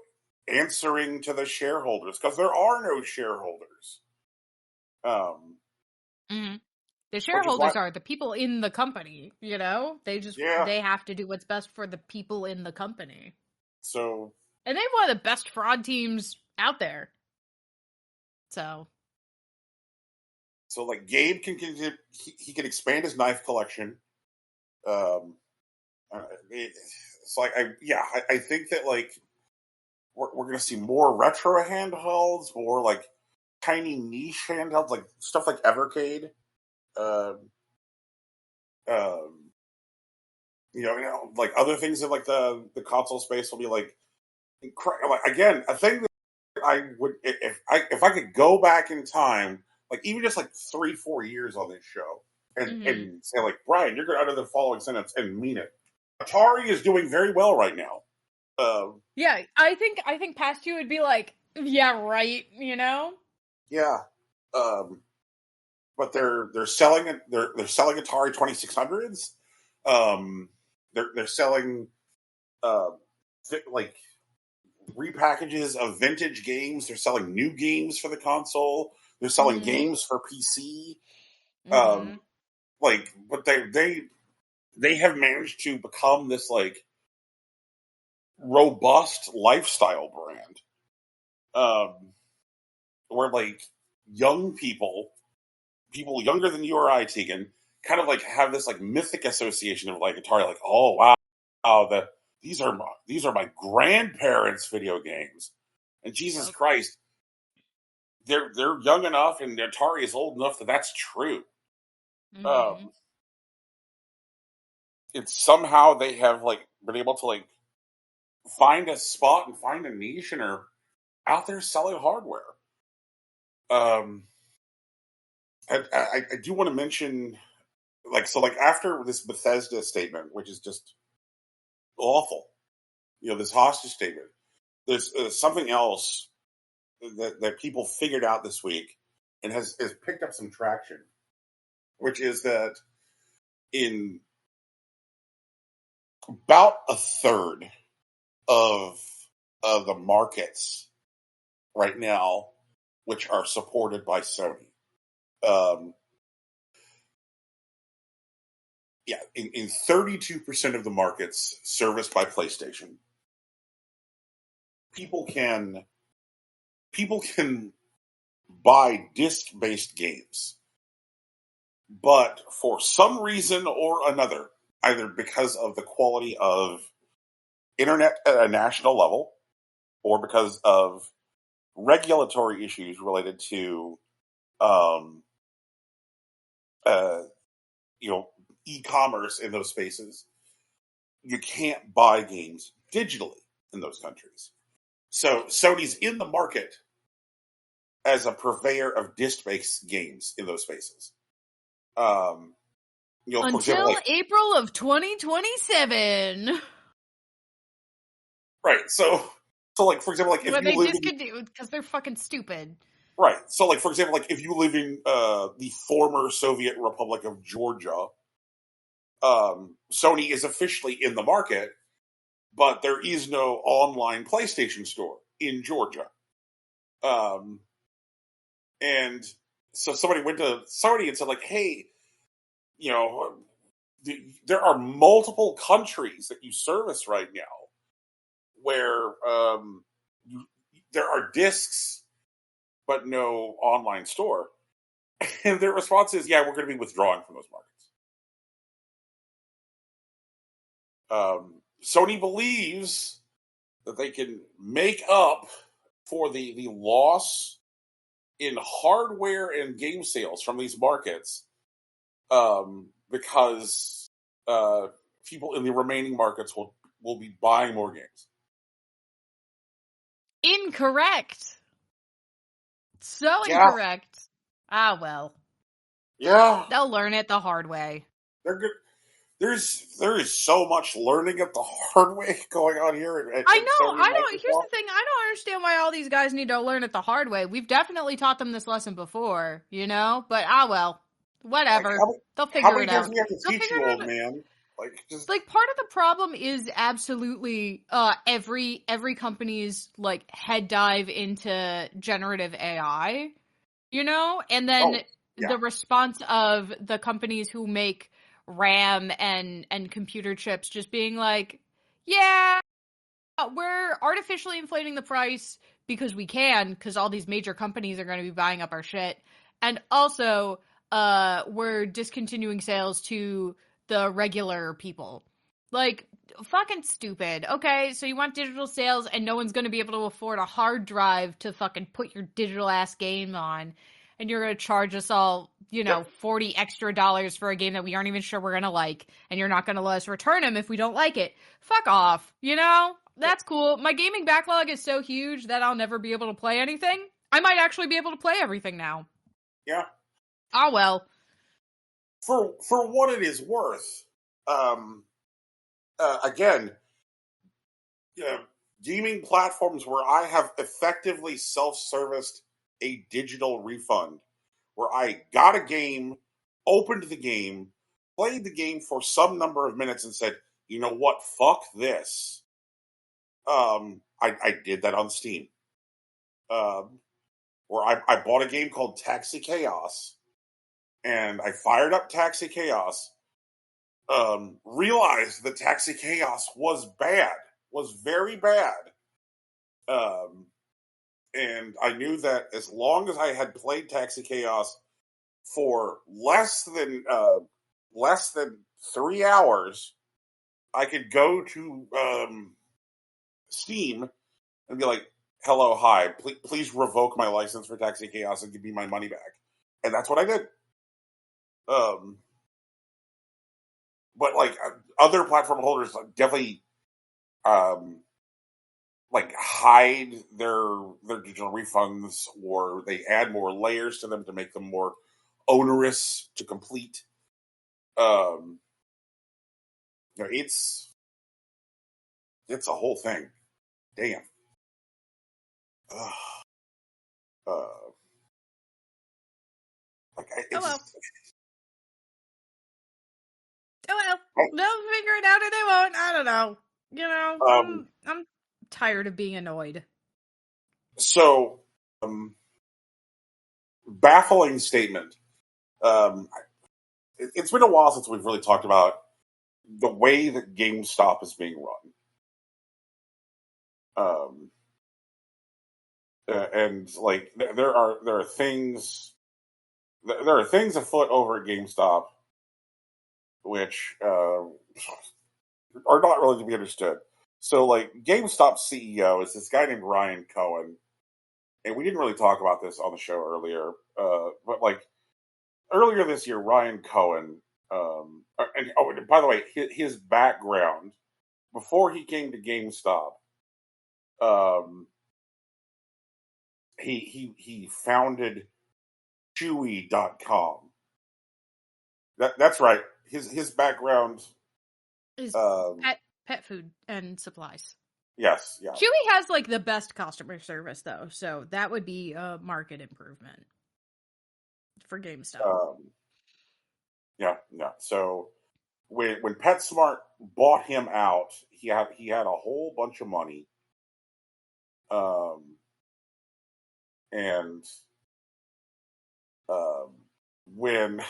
answering to the shareholders, because there are no shareholders. Mm-hmm. The Which is why, shareholders are the people in the company, yeah. they have to do what's best for the people in the company. So, And they have one of the best fraud teams out there. So like Gabe he can expand his knife collection. Um, it's like I think that like we're gonna see more retro handhelds, more like tiny niche handhelds, like stuff like Evercade. Um, um, like other things in like the console space will be like, like again, a thing that I would if I could go back in time, like even just like 3-4 years on this show, and say like, Brian, you're going to utter the following sentence and mean it. Atari is doing very well right now. yeah, I think past you would be like, yeah, right, Yeah, but they're selling it. They're selling Atari 2600s. They're selling uh, like repackages of vintage games. They're selling new games for the console. They're selling games for PC. But they have managed to become this like robust lifestyle brand, where like young people younger than you or I, Tegan, kind of like have this like mythic association of like Atari, like, oh wow, these are my grandparents' video games, and Jesus Yep. Christ, they're young enough and Atari is old enough that that's true. It's somehow they have like been able to like find a spot and find a niche and are out there selling hardware. Um, I do want to mention like after this Bethesda statement, which is just awful, this hostage statement. There's something else that people figured out this week and has picked up some traction, which is that in about a third of the markets right now, which are supported by Sony. Um, in 32% of the markets serviced by PlayStation, people can buy disc-based games, but for some reason or another, either because of the quality of internet at a national level, or because of regulatory issues related to um, uh, e-commerce in those spaces, you can't buy games digitally in those countries. So Sony's in the market as a purveyor of disc-based games in those spaces. For example, Until like April of 2027. right. So like for example, like if When you they live in discontinue because they're fucking stupid. right. So like for example, like if you live in the former Soviet Republic of Georgia, Sony is officially in the market, but there is no online PlayStation store in Georgia. And so somebody went to Sony and said, like, hey, there are multiple countries that you service right now where there are discs but no online store. And their response is, yeah, we're going to be withdrawing from those markets. Sony believes that they can make up for the loss in hardware and game sales from these markets, because people in the remaining markets will be buying more games. Incorrect. So Yeah. incorrect. Ah, well. Yeah. They'll learn it the hard way. They're good. There is so much learning at the hard way going on here at I Sony know. and I don't. Here's Microsoft. the thing. I don't understand why all these guys need to learn it the hard way. We've definitely taught them this lesson before, But well, Like whatever. They'll how figure many it times out. do we have to They'll teach figure you, it old out. man? Like, just like part of the problem is absolutely every company's like head dive into generative AI, you know, and then yeah, the response of the companies who make RAM and computer chips just being like, yeah, we're artificially inflating the price because we can, because all these major companies are going to be buying up our shit, and also we're discontinuing sales to the regular people. Like, fucking stupid. Okay, so you want digital sales and no one's going to be able to afford a hard drive to fucking put your digital ass game on, and you're going to charge us all, you know, $40 extra for a game that we aren't even sure we're going to like, and you're not going to let us return them if we don't like it. Fuck off, you know? That's cool. My gaming backlog is so huge that I'll never be able to play anything. I might actually be able to play everything now. yeah. Oh well. For what it is worth, again, gaming platforms where I have effectively self-serviced a digital refund, where I got a game, opened the game, played the game for some number of minutes, and said, "You know what? Fuck this." I did that on Steam, where I bought a game called Taxi Chaos, and I fired up Taxi Chaos. Realized that Taxi Chaos was bad, was very bad. Um, and I knew that as long as I had played Taxi Chaos for less than 3 hours, I could go to Steam and be like, "Hello, hi, please revoke my license for Taxi Chaos and give me my money back." And that's what I did. Um, but like other platform holders definitely um, like hide their digital refunds, or they add more layers to them to make them more onerous to complete. Um, it's a whole thing. Damn. Ugh. Uh, Oh it well. just Oh well. They'll figure it out or they won't. I don't know. You know, um I'm tired of being annoyed. so baffling statement. Um, it's been a while since we've really talked about the way that GameStop is being run. Um, and like there are things afoot over at GameStop which are not really to be understood. So like GameStop CEO is this guy named Ryan Cohen, and we didn't really talk about this on the show earlier, but like earlier this year, Ryan Cohen, and by the way, his background before he came to GameStop, um, he founded Chewy.com. That's right. His background. Is Um, pet food and supplies. yes, yeah. Chewy has like the best customer service though, so that would be a market improvement for GameStop. Yeah, yeah. So when PetSmart bought him out, he had a whole bunch of money, um, and um, when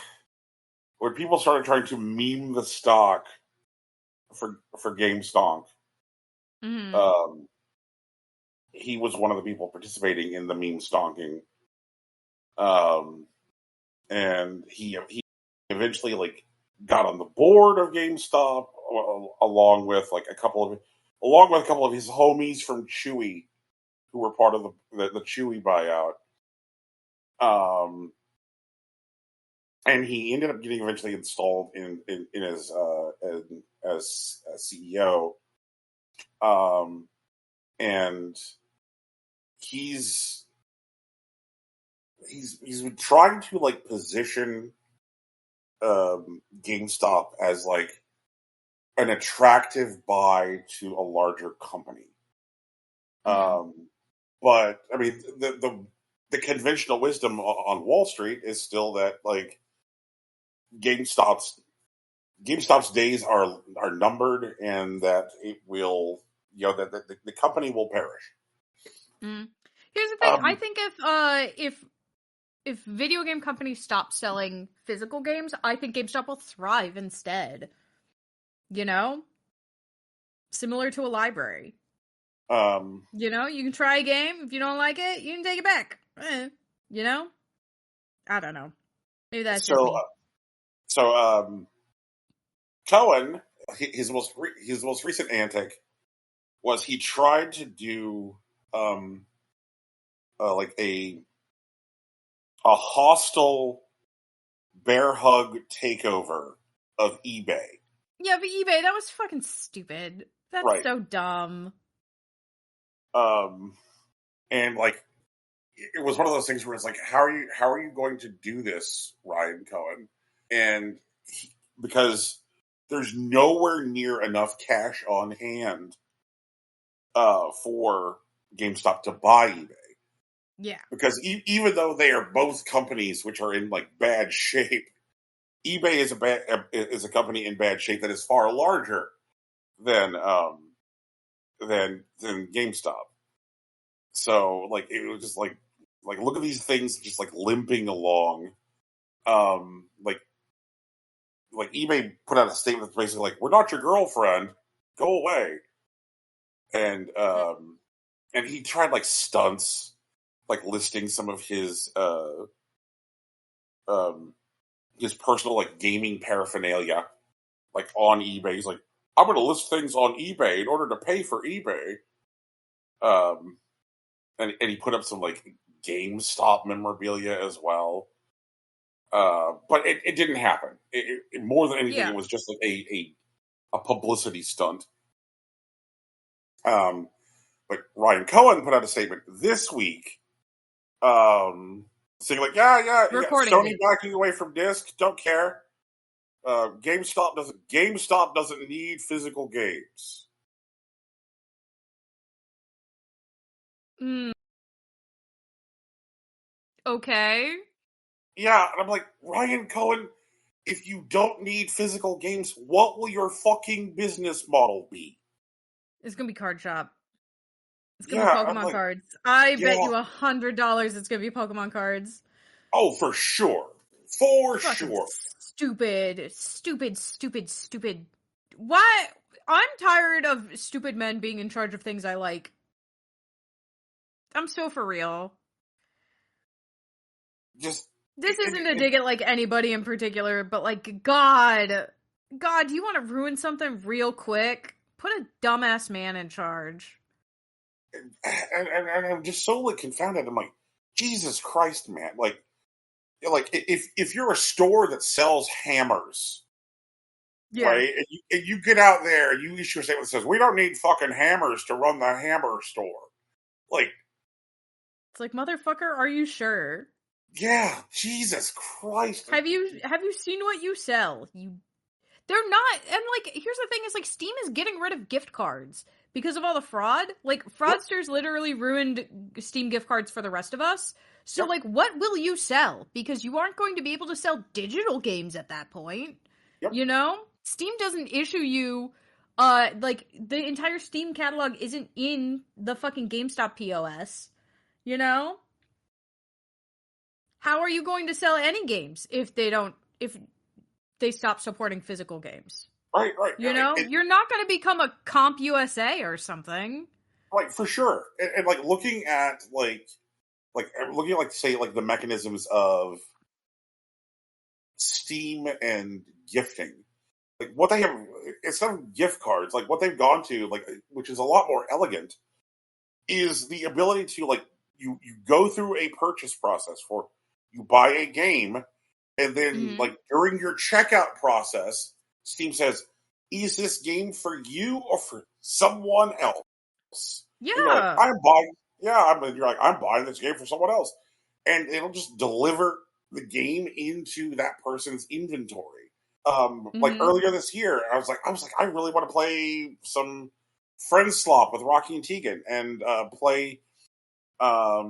when people started trying to meme the stock for GameStonk, Mm-hmm. um, he was one of the people participating in the meme stonking, um, and he eventually like got on the board of GameStop along with a couple of his homies from Chewy who were part of the Chewy buyout. And he ended up getting eventually installed in his as CEO. Um, and he's he's been trying to like position GameStop as like an attractive buy to a larger company. Mm-hmm. But I mean, the conventional wisdom on Wall Street is still that like GameStop's GameStop's days are numbered, and that it will, that the company will perish. Mm. Here's the thing. I think if video game companies stop selling physical games, I think GameStop will thrive instead. You know? Similar to a library. You can try a game. If you don't like it, you can take it back. You know? I don't know. Maybe that's just me. Cohen, his most recent antic was he tried to do like a hostile bear hug takeover of eBay. Yeah, but eBay, that was fucking stupid. That's so dumb. And like, it was one of those things where it's like, how are you going to do this, Ryan Cohen? And because there's nowhere near enough cash on hand for GameStop to buy eBay. Yeah. Because even though they are both companies which are in like bad shape, eBay is a company in bad shape that is far larger than GameStop. So like it was just like look at these things just like limping along. Like eBay put out a statement that's basically like, "We're not your girlfriend, go away." And he tried like stunts, like listing some of his personal like gaming paraphernalia like on eBay. He's like, "I'm going to list things on eBay in order to pay for eBay." And he put up some like GameStop memorabilia as well. But it didn't happen. It more than anything, It was just like a publicity stunt. But Ryan Cohen put out a statement this week, saying like, yeah, Sony backing away from disc, don't care. GameStop doesn't need physical games. Okay. Yeah, and I'm like, Ryan Cohen, if you don't need physical games, what will your fucking business model be? It's gonna be card shop. It's gonna be Pokemon cards. I bet you $100 it's gonna be Pokemon cards. Oh, for sure. For fucking sure. Stupid. Why? I'm tired of stupid men being in charge of things I like. I'm so for real. This isn't a dig at like anybody in particular, but like God, do you want to ruin something real quick? Put a dumbass man in charge. And I'm just so like confounded. I'm like, Jesus Christ, man! Like if you're a store that sells hammers, right? And you get out there, you issue a statement that says, "We don't need fucking hammers to run the hammer store." Like, it's like, motherfucker, are you sure? Yeah, Jesus Christ. Have you seen what you sell? They're not, and like, here's the thing: is like, Steam is getting rid of gift cards because of all the fraud. Like, fraudsters literally ruined Steam gift cards for the rest of us. So, like, what will you sell? Because you aren't going to be able to sell digital games at that point. You know, Steam doesn't issue you, like, the entire Steam catalog isn't in the fucking GameStop POS. You know, how are you going to sell any games if they stop supporting physical games? Right. You know, you're not going to become a Comp USA or something. Right, for sure. And like looking at say like the mechanisms of Steam and gifting, like what they have instead of gift cards, like what they've gone to, like which is a lot more elegant, is the ability to like you go through a purchase process for you buy a game, and then like during your checkout process, Steam says, "Is this game for you or for someone else?" Yeah, and you're like, I'm buying. Yeah, you're like, I'm buying this game for someone else, and it'll just deliver the game into that person's inventory. Like earlier this year, I was like, I really want to play some Friend Slop with Rocky and Tegan and play a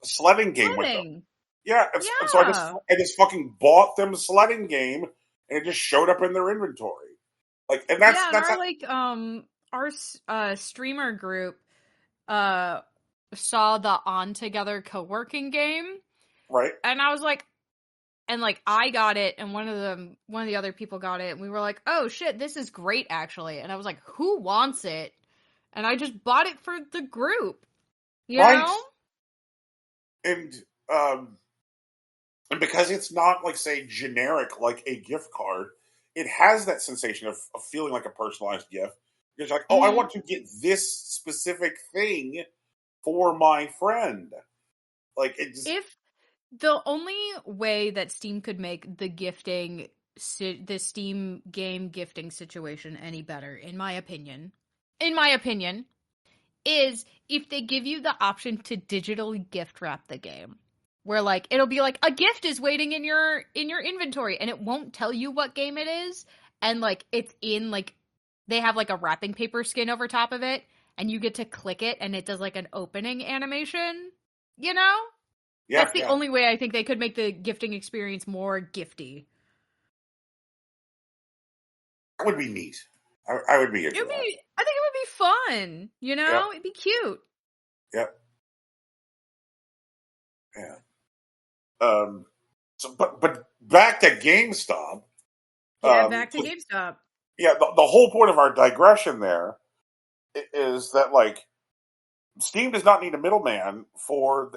sledding game with them. Yeah, and so I just fucking bought them a sledding game and it just showed up in their inventory. Like, and that's and our streamer group saw the On Together co-working game, right. and I was like, and like I got it, and one of the other people got it, and we were like, oh shit, this is great actually, and I was like, who wants it? And I just bought it for the group, you know? And um, and because it's not like, say, generic like a gift card, it has that sensation of feeling like a personalized gift. You're like, oh, I Mm-hmm. want to get this specific thing for my friend. Like, it just If the only way that Steam could make the Steam game gifting situation any better, in my opinion, is if they give you the option to digitally gift wrap the game. Where like it'll be like a gift is waiting in your inventory and it won't tell you what game it is, and like it's in like they have like a wrapping paper skin over top of it, and you get to click it and it does like an opening animation, you know? yeah, That's the yeah. only way I think they could make the gifting experience more gifty. That would be neat. I would be into that. I think it would be fun, you Yeah, know? It'd be cute. yeah, yeah. So, but back to GameStop. Yeah, back to So, GameStop. yeah, the whole point of our digression there is that, like, Steam does not need a middleman for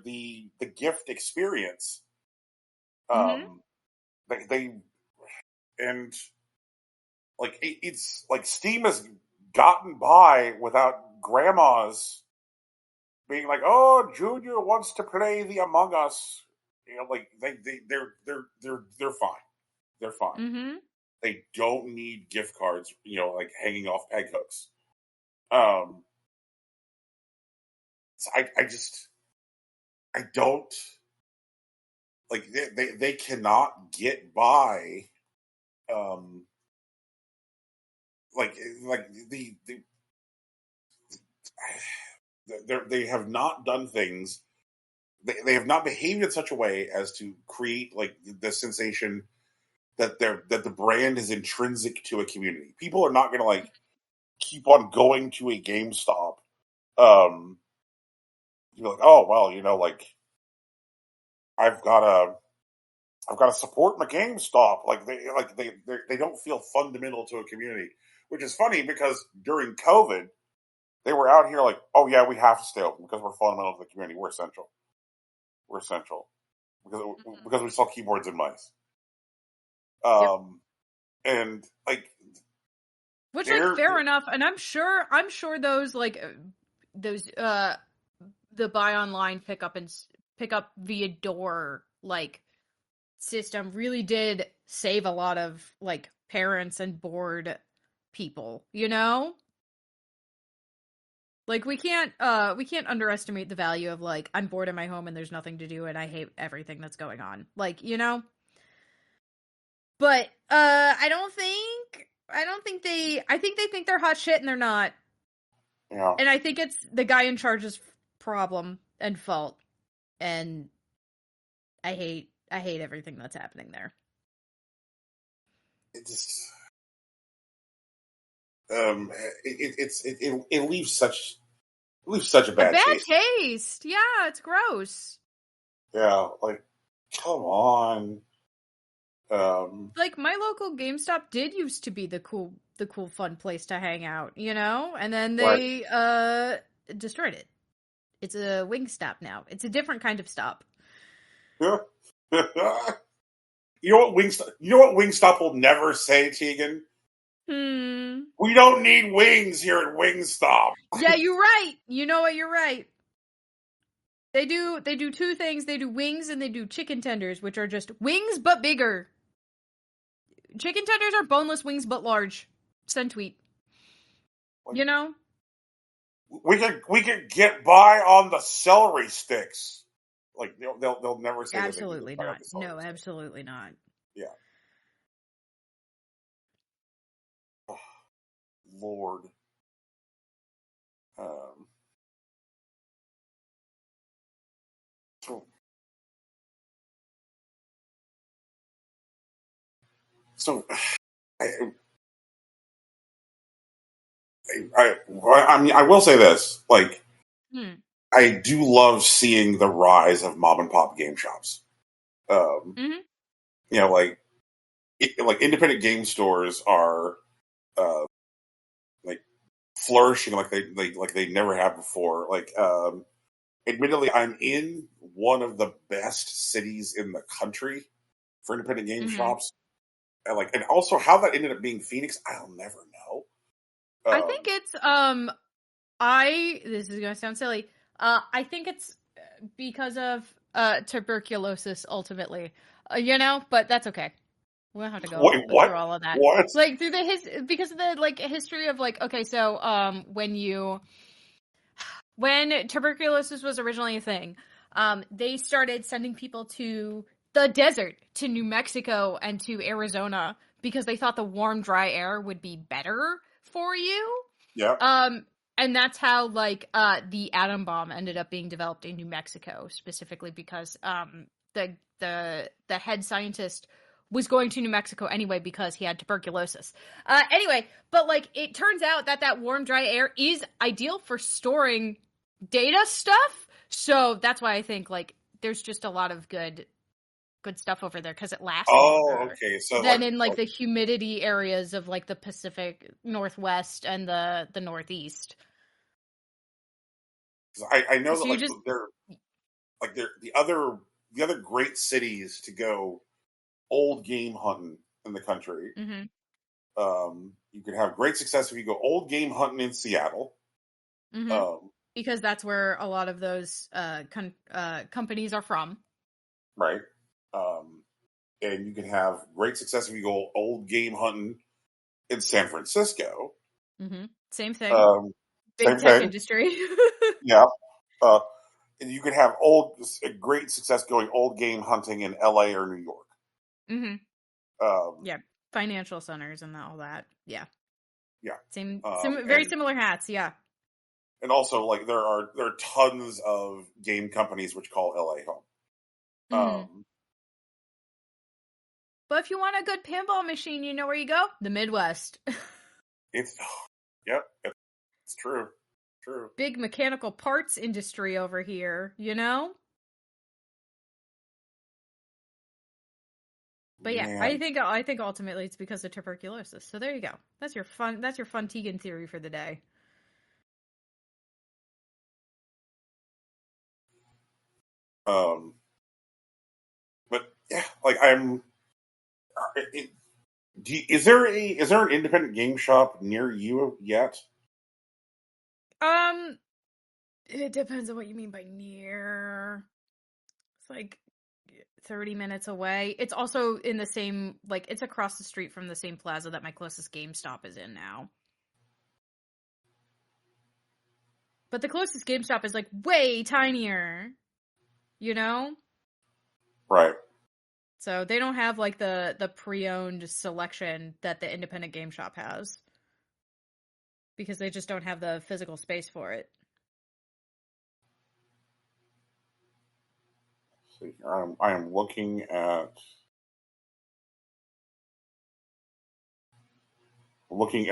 the gift experience. Mm-hmm. They and like it's like Steam has gotten by without grandmas being like, "Oh, Junior wants to play the Among Us." You know, like they're fine. They're fine. Mm-hmm. They don't need gift cards. You know, like hanging off peg hooks. Um, so I don't like they cannot get by. Um, like they have not done things. They have not behaved in such a way as to create like the sensation that the brand is intrinsic to a community. People are not going to like keep on going to a GameStop. You're like, oh well, you know, like I've got to support my GameStop. Like they don't feel fundamental to a community, which is funny because during COVID they were out here like, oh yeah, we have to stay open because we're fundamental to the community. We're essential. We're essential because we sell keyboards and mice. Yep. And like Which like they're fair enough, and I'm sure those like those the buy online pick up via door like system really did save a lot of like parents and bored people, you know? Like we can't underestimate the value of like I'm bored in my home and there's nothing to do and I hate everything that's going on. Like, you know? But I don't think I think they think they're hot shit and they're not. you know And I think it's the guy in charge's problem and fault. And I hate everything that's happening there. it just it leaves such a A bad bad taste. taste. Yeah, it's gross. Yeah, like come on. Um, Like my local GameStop did used to be the cool fun place to hang out, you know? And then right. they destroyed it. It's a Wingstop now. It's a different kind of stop. you know what Wingstop will never say, Tegan? Hmm. We don't need wings here at Wingstop. Yeah, you're right. You know what? You're right. They do two things. They do wings and they do chicken tenders, which are just wings but bigger. Chicken tenders are boneless wings but large. Send tweet. Like, You know? we could get by on the celery sticks. Like they'll never say that they can Absolutely get by on not. the celery No, sticks. absolutely not. Yeah. Oh, Lord. Um, so So I mean, I will say this: like, Hmm. I do love seeing the rise of mom and pop game shops. Um, Mm-hmm. you know, like independent game stores are uh, like flourishing like they never have before. Like, admittedly, I'm in one of the best cities in the country for independent game Mm-hmm. shops, and also how that ended up being Phoenix, I'll never know. I think Um, it's I this is gonna sound silly. I think it's because of tuberculosis ultimately. But that's okay. We don't have to go wait, through what? all of that. What? Like through because of the like history of like okay, so when tuberculosis was originally a thing, they started sending people to the desert, to New Mexico and to Arizona because they thought the warm, dry air would be better for you. Yeah. Um, and that's how the atom bomb ended up being developed in New Mexico specifically because the head scientist was going to New Mexico anyway because he had tuberculosis. Anyway, but like it turns out that warm dry air is ideal for storing data stuff. So that's why I think like there's just a lot of good stuff over there because it lasts Oh, longer okay. So than in like the humidity areas of like the Pacific Northwest and the Northeast. 'cause I know that So you just they're the other great cities to go old game hunting in the country. hmm You can have great success if you go old game hunting in Seattle. hmm Um, because that's where a lot of those companies are from. right. Um, and you can have great success if you go old game hunting in San Francisco. Same thing. Um, Big Same tech thing. industry. Yeah. Uh, and you can have great success going old game hunting in LA or New York. hmm Um, Yeah, financial centers and all that. Yeah, yeah. very And similar hats. Yeah. also like there are tons of game companies which call LA home. hmm Um, But if you want a good pinball machine, you know where you go? The Midwest. it's yep, it's true, true. Big mechanical parts industry over here, you know? But yeah, Man, I think ultimately it's because of tuberculosis. So there you go. That's your fun Tegan theory for the day. um, but yeah, like I'm. It, is there an independent game shop near you yet? Um it depends on what you mean by near. It's like 30 minutes away. It's also in the same like it's across the street from the same plaza that my closest GameStop is in now. But the closest GameStop is like way tinier, you know? Right. So they don't have like the pre-owned selection that the independent game shop has because they just don't have the physical space for it. See, I am looking at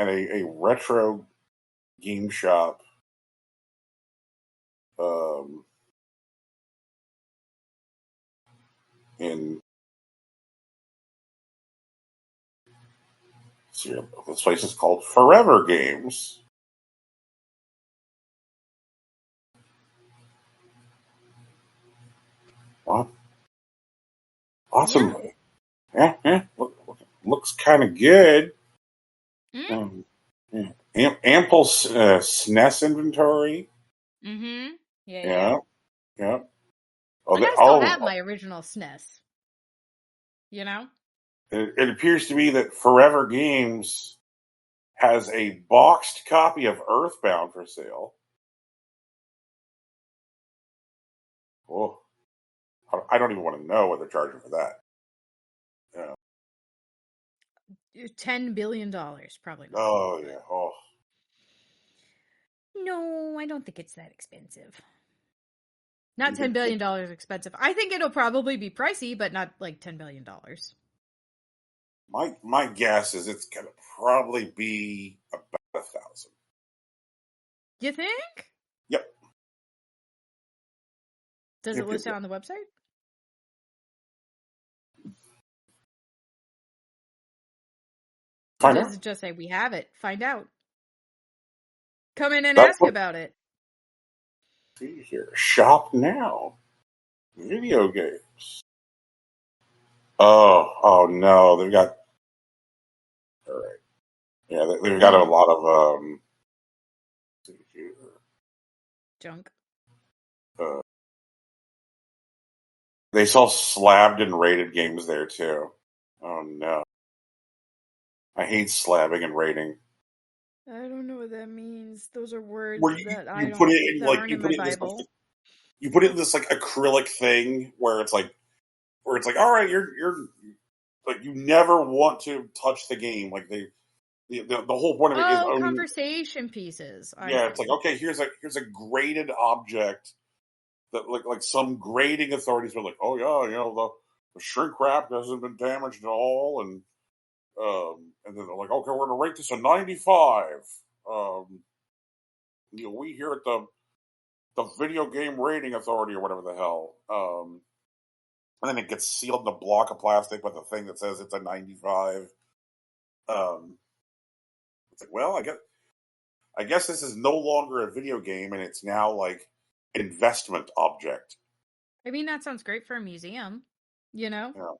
a retro game shop. Um, in see, this place is called Forever Games. What? Yeah. Awesome. Yeah, yeah. Looks kind of good. Mm? Um, yeah. Ample SNES inventory. Mm-hmm. Yeah, yeah. Yeah, yeah. Oh, And I still have oh, my original SNES, you know? it appears to me that Forever Games has a boxed copy of Earthbound for sale. Oh, I don't even want to know what they're charging for that. Yeah. $10 billion, probably not. Oh But yeah. Oh, no, I don't think it's that expensive. Not you could $10 billion expensive. I think it'll probably be pricey, but not like $10 billion. My guess is it's gonna probably be about 1,000. You think? Yep. Does it Yep. Yep. list it Yep. on the website? Or Find does out. it just say we have it? Find out. Come in and That's ask what. about it. See here. Shop now. Video games. Oh no! They've got. All right. Yeah, they've got a lot of see here. Junk. Uh, they sell slabbed and rated games there too. Oh no! I hate slabbing and rating. I don't know what that means. Those are words Where that you put it in like aren't you in put my it in this Bible. you put it in this like acrylic thing where it's like all right, you're like you never want to touch the game. Like the whole point of it is Oh, owning. conversation pieces. I Yeah, it's like see. okay, here's a graded object that like some grading authorities were like, oh yeah, the shrink wrap hasn't been damaged at all, and then they're like, okay, we're gonna rate this a 95. Um, we here at the video game rating authority or whatever the hell. And then it gets sealed in a block of plastic with a thing that says it's a 95. Um, it's like, well, I guess this is no longer a video game, and it's now like an investment object. I mean, that sounds great for a museum, you know? Yeah,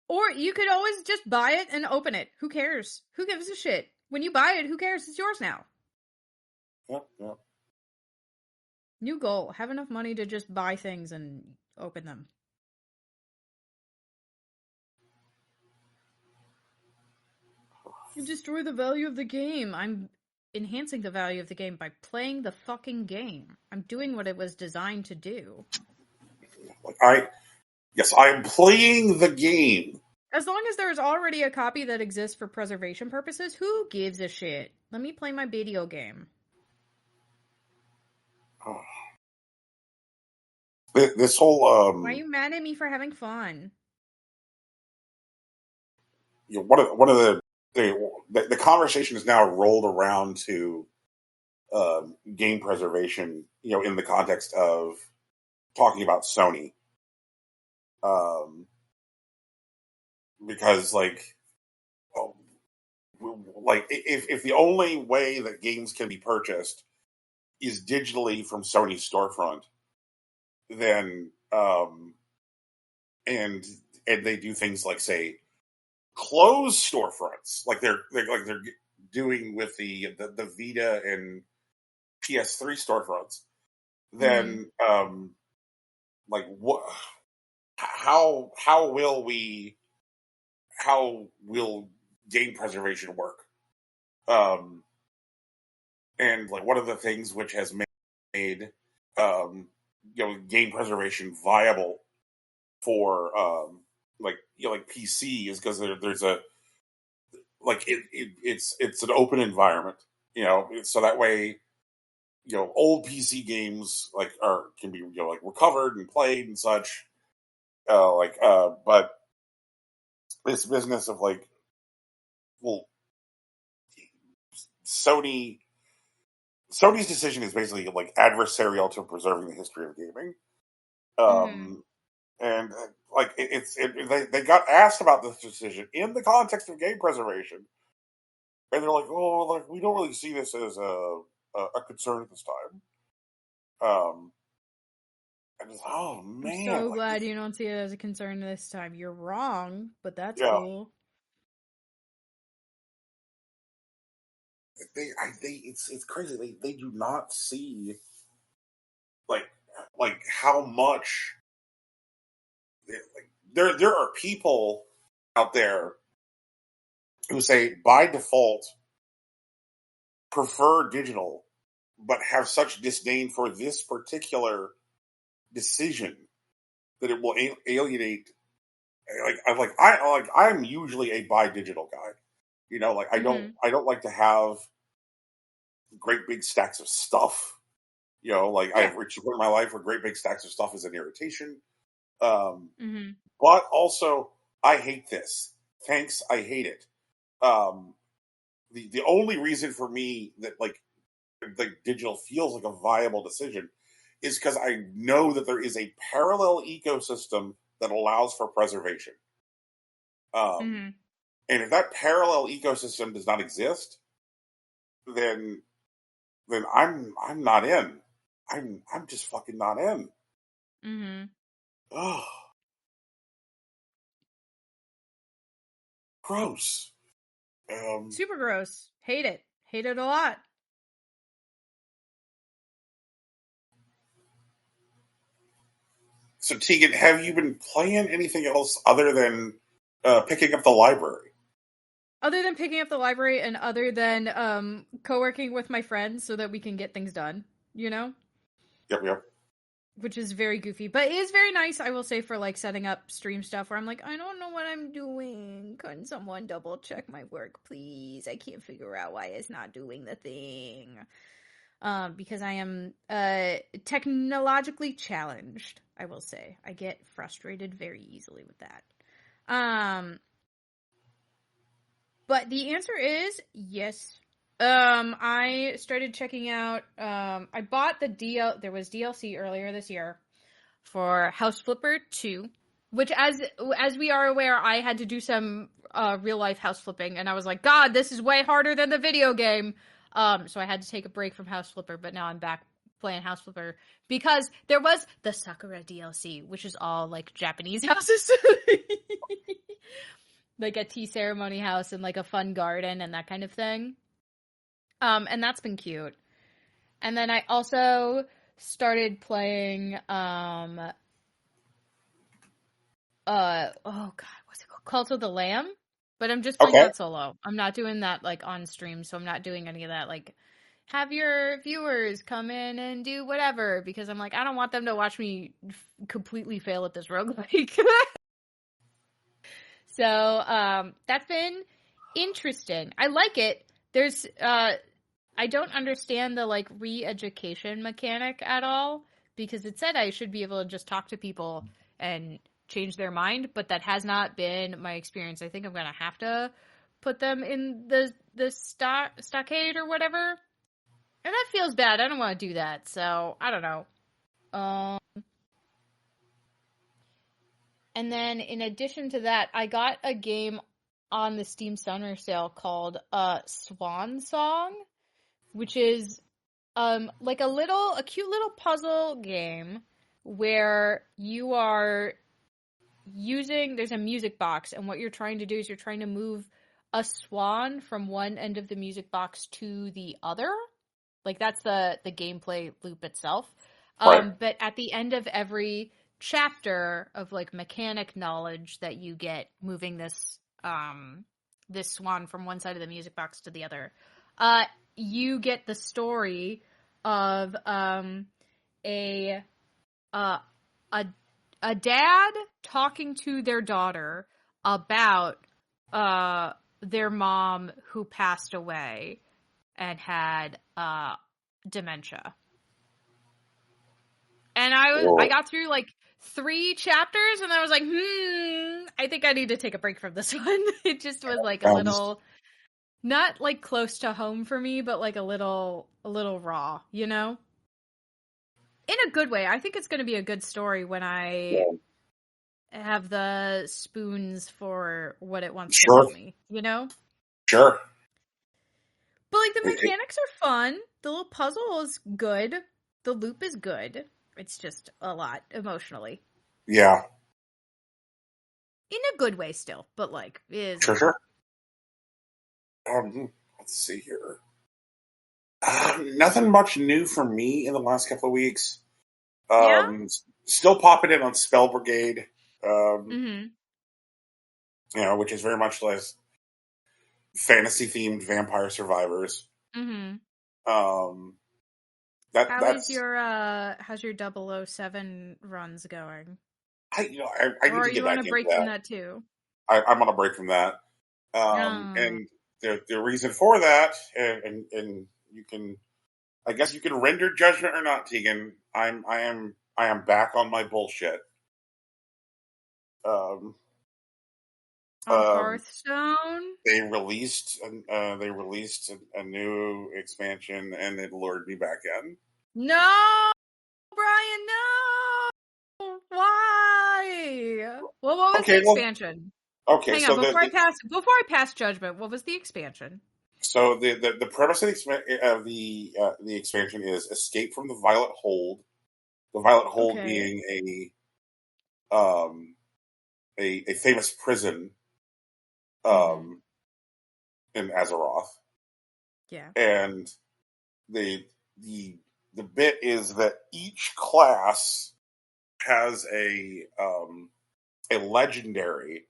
Or you could always just buy it and open it. Who cares? Who gives a shit? When you buy it, who cares? It's yours now. yeah, yeah. New goal. Have enough money to just buy things and open them. You destroy the value of the game. I'm enhancing the value of the game by playing the fucking game. I'm doing what it was designed to do. Like yes, I am playing the game. As long as there's already a copy that exists for preservation purposes, who gives a shit? Let me play my video game. Oh. This whole Why are you mad at me for having fun? one of the conversation is now rolled around to game preservation. In the context of talking about Sony, um, because oh, like if the only way that games can be purchased is digitally from Sony's storefront, then and they do things like say close storefronts like they're doing with the Vita and PS3 storefronts, Mm-hmm. then like what how will game preservation work? Um and like one of the things which has made game preservation viable for like PC is because there's a like it's an open environment, so that way old PC games like are can be like recovered and played and such. But this business of like, well, Sony Sony's decision is basically like adversarial to preserving the history of gaming. Mm-hmm. And like they got asked about this decision in the context of game preservation, and they're like, oh, like we don't really see this as a concern at this time. Um, and it's oh I'm man, so like glad you don't see it as a concern this time. You're wrong, but that's yeah, cool. it's crazy. They do not see like how much like there are people out there who say by default prefer digital, but have such disdain for this particular decision that it will alienate. I'm usually a buy digital guy. Like Mm-hmm. I don't like to have great big stacks of stuff. Like Yeah. I've reached a point in my life where great big stacks of stuff is an irritation. Um, Mm-hmm. but also I hate this. Thanks, I hate it. The only reason for me that like digital feels like a viable decision is because I know that there is a parallel ecosystem that allows for preservation. Mm-hmm. And if that parallel ecosystem does not exist, then I'm not in. I'm just fucking not in. Mm-hmm. Ugh, gross. Um, Super gross. Hate it. Hate it a lot. so Tegan, have you been playing anything else other than picking up the library? Other than picking up the library and other than co-working with my friends so that we can get things done, you know? Yep, yep. Which is very goofy, but it is very nice, I will say, for like setting up stream stuff where I'm like, I don't know what I'm doing. Can someone double check my work, please? I can't figure out why it's not doing the thing. Because I am technologically challenged, I will say. I get frustrated very easily with that. But the answer is yes. I started checking out. I bought the DL. There was DLC earlier this year for House Flipper 2, which, as we are aware, I had to do some real life house flipping, and I was like, God, this is way harder than the video game. So I had to take a break from House Flipper, but now I'm back playing House Flipper because there was the Sakura DLC, which is all like Japanese houses. Like a tea ceremony house and like a fun garden and that kind of thing. And that's been cute. And then I also started playing oh god, what's it called? Cult of the Lamb. But I'm just playing Okay. that solo. I'm not doing that like on stream, so I'm not doing any of that like have your viewers come in and do whatever because I'm like I don't want them to watch me completely fail at this roguelike. So that's been interesting. I like it. There's I don't understand the like re-education mechanic at all because it said I should be able to just talk to people and change their mind, but that has not been my experience. I think I'm gonna have to put them in the stockade or whatever, and that feels bad. I don't want to do that, so I don't know. Um, and then in addition to that, I got a game on the Steam Summer Sale called Swan Song, which is like a cute little puzzle game where you are there's a music box, and what you're trying to do is you're trying to move a swan from one end of the music box to the other. Like that's the gameplay loop itself. Right. But at the end of every chapter of like mechanic knowledge that you get moving this swan from one side of the music box to the other, you get the story of a uh, a a dad talking to their daughter about their mom who passed away and had dementia. And I Or, got through like 3 chapters and I was like, I think I need to take a break from this one. It just was like a sounds little not like close to home for me, but like a little raw, you know? In a good way. I think it's going to be a good story when I yeah. have the spoons for what it wants to Sure, tell me, you know? sure. But like the It- mechanics are fun. The little puzzle is good. The loop is good. It's just a lot emotionally. yeah, In a good way still, but like it is a sure, lot. sure. Let's see here. Nothing much new for me in the last couple of weeks. Yeah? Still popping in on Spell Brigade, um, Mm-hmm. which is very much less fantasy themed vampire survivors. Mm-hmm. Um, that's How's your 007 runs going? I Or need are to get you on back a into break from that. that too? I'm on a break from that, No. and the reason for that, and you can, I guess you can render judgment or not, Tegan. I am back on my bullshit. Um, On Hearthstone? They released a new expansion, and it lured me back in. No, Brian, no. Why? Well, what was the expansion? Okay, Hang so on, before I pass judgment, what was the expansion? So the premise of the expansion is escape from the Violet Hold. The Violet Hold being a famous prison in Azeroth. Yeah. And the the bit is that each class has a legendary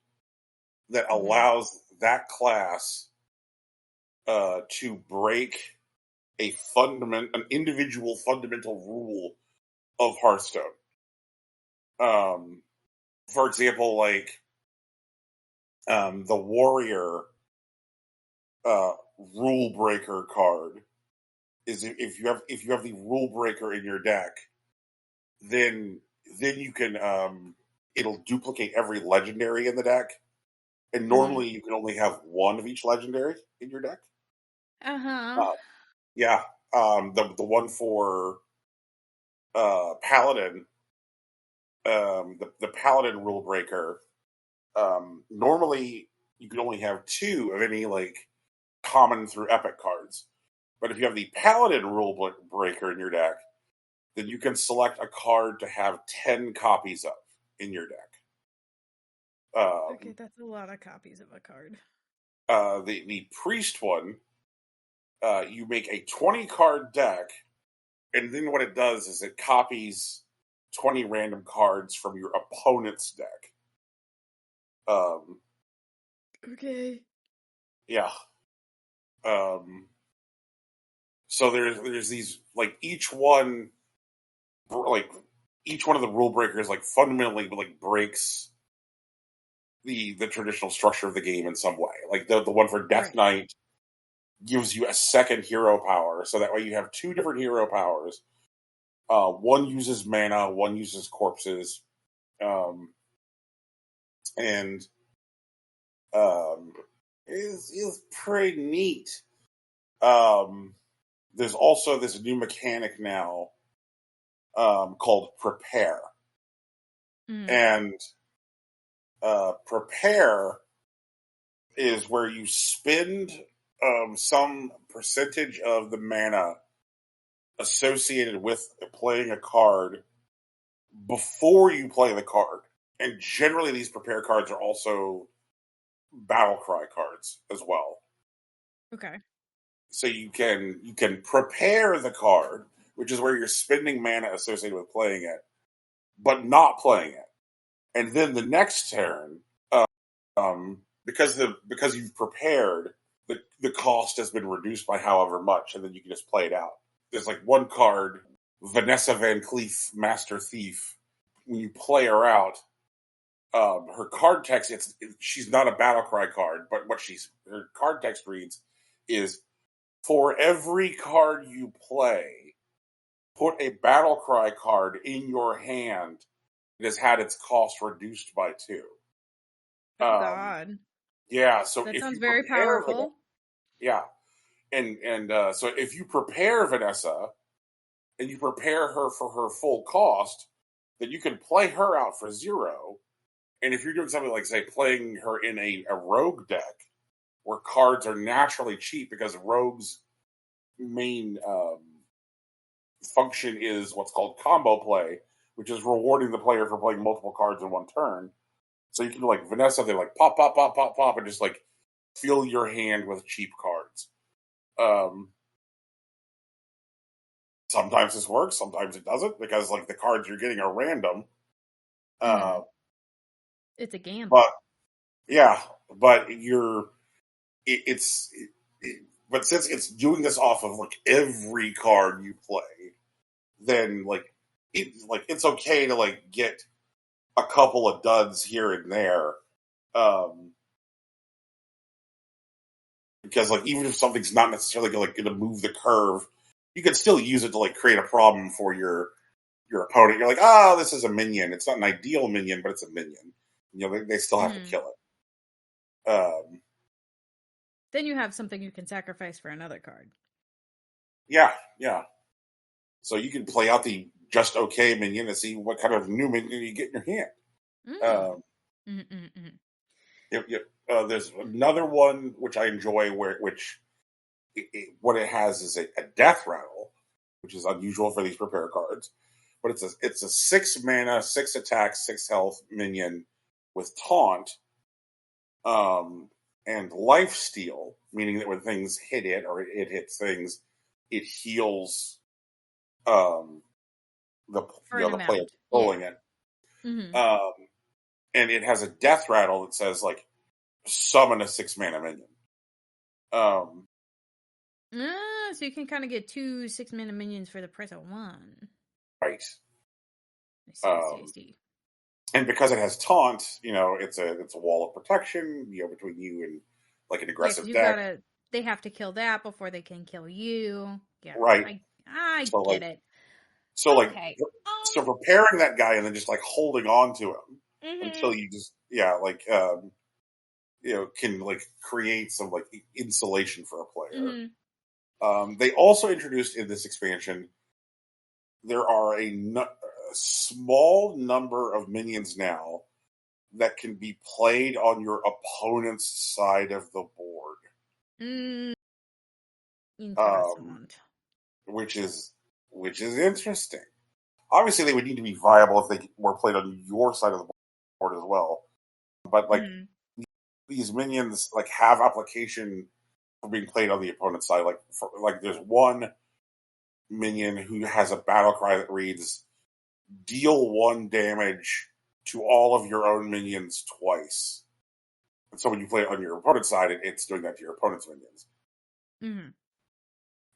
that allows that class to break an individual fundamental rule of Hearthstone. For example, like the warrior rule breaker card is if you have the rule breaker in your deck, then you can it'll duplicate every legendary in the deck, and normally you can only have one of each legendary in your deck. Yeah, the one for paladin, the paladin rule breaker. Normally you can only have two of any like common through epic cards, but if you have the paladin rule breaker in your deck, then you can select a card to have 10 copies of in your deck. Okay, that's a lot of copies of a card. The priest one, you make a 20 card deck, and then what it does is it copies 20 random cards from your opponent's deck. Okay. Yeah. So there's these like each one of the rule breakers like fundamentally like breaks the traditional structure of the game in some way. Like the one for Death Knight gives you a second hero power, so that way you have two different hero powers. One uses mana, one uses corpses, and is pretty neat. There's also this new mechanic now called Prepare, and Prepare is where you spend some percentage of the mana associated with playing a card before you play the card. And generally, these prepare cards are also battle cry cards as well. Okay. So you can prepare the card, which is where you're spending mana associated with playing it, but not playing it. And then the next turn, because you've prepared, the cost has been reduced by however much, and then you can just play it out. There's like one card, Vanessa Van Cleef, Master Thief. When you play her out, her card text, she's not a battle cry card, but her card text reads is, for every card you play, put a battle cry card in your hand that has had its cost reduced by 2. Oh God. Yeah, so that if sounds you very prepare, powerful. yeah, and so if you prepare Vanessa and you prepare her for her full cost, then you can play her out for 0. And if you're doing something like, say, playing her in a rogue deck where cards are naturally cheap because rogues' main function is what's called combo play, which is rewarding the player for playing multiple cards in one turn. So you can do like Vanessa, they like pop, pop, pop, pop, pop, and just like fill your hand with cheap cards. Sometimes this works, sometimes it doesn't, because like the cards you're getting are random. It's a gamble. But yeah, but but since it's doing this off of like every card you play, then it's okay to like get a couple of duds here and there, because like even if something's not necessarily going to move the curve, you can still use it to like create a problem for your opponent. You're like, oh, this is a minion. It's not an ideal minion, but it's a minion. They still have to kill it. Then you have something you can sacrifice for another card. Yeah. So you can play out the just okay minion and see what kind of new minion you get in your hand. There's another one which I enjoy, which what it has is a death rattle, which is unusual for these prepare cards. But it's a 6 mana, 6 attack, 6 health minion with taunt, and life steal, meaning that when things hit it or it hits things, it heals the player controlling it. And it has a death rattle that says like summon a 6 mana minion. So you can kind of get 2 6 mana minions for the price of 1. Right. I see. And because it has taunt, it's a wall of protection, between you and like an aggressive deck. They have to kill that before they can kill you. Yeah. Right. I get it. So so preparing that guy and then just like holding on to him until you just can like create some like insulation for a player. They also introduced in this expansion, there are a small number of minions now that can be played on your opponent's side of the board. Which is interesting. Obviously, they would need to be viable if they were played on your side of the board as well. But these minions like have application for being played on the opponent's side. Like there's one minion who has a battle cry that reads, "Deal 1 damage to all of your own minions twice." And so when you play it on your opponent's side, it's doing that to your opponent's minions.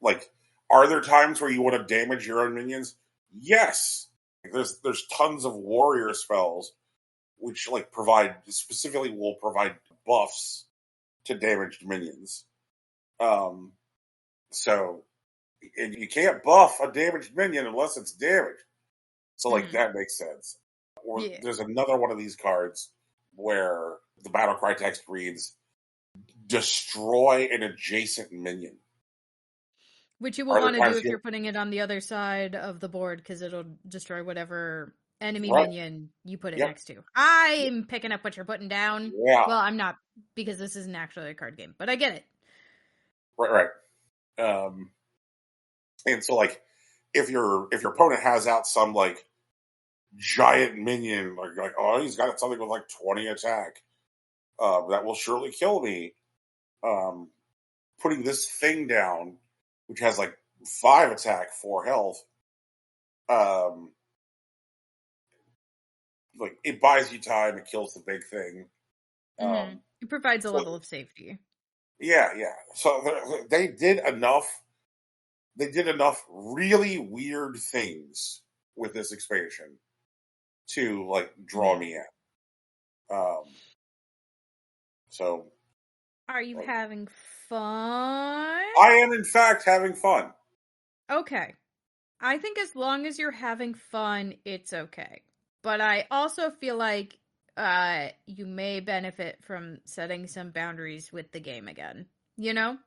Like, are there times where you want to damage your own minions? Yes. There's tons of warrior spells which like will provide buffs to damaged minions. So and you can't buff a damaged minion unless it's damaged. So that makes sense. Or there's another one of these cards where the battle cry text reads, "Destroy an adjacent minion." Which you will want to do if you're putting it on the other side of the board, because it'll destroy whatever enemy minion you put it next to. I'm picking up what you're putting down. Yeah. Well, I'm not, because this isn't actually a card game, but I get it. Right. And so like if your opponent has out some like giant minion, like oh, he's got something with like 20 attack, that will surely kill me. Putting this thing down, which has like 5 attack, 4 health, like it buys you time, it kills the big thing. It provides a level of safety. Yeah. So they did enough. They did enough really weird things with this expansion to like draw me in. So, are you having fun? I am, in fact, having fun. Okay. I think as long as you're having fun, it's okay. But I also feel like you may benefit from setting some boundaries with the game again. Not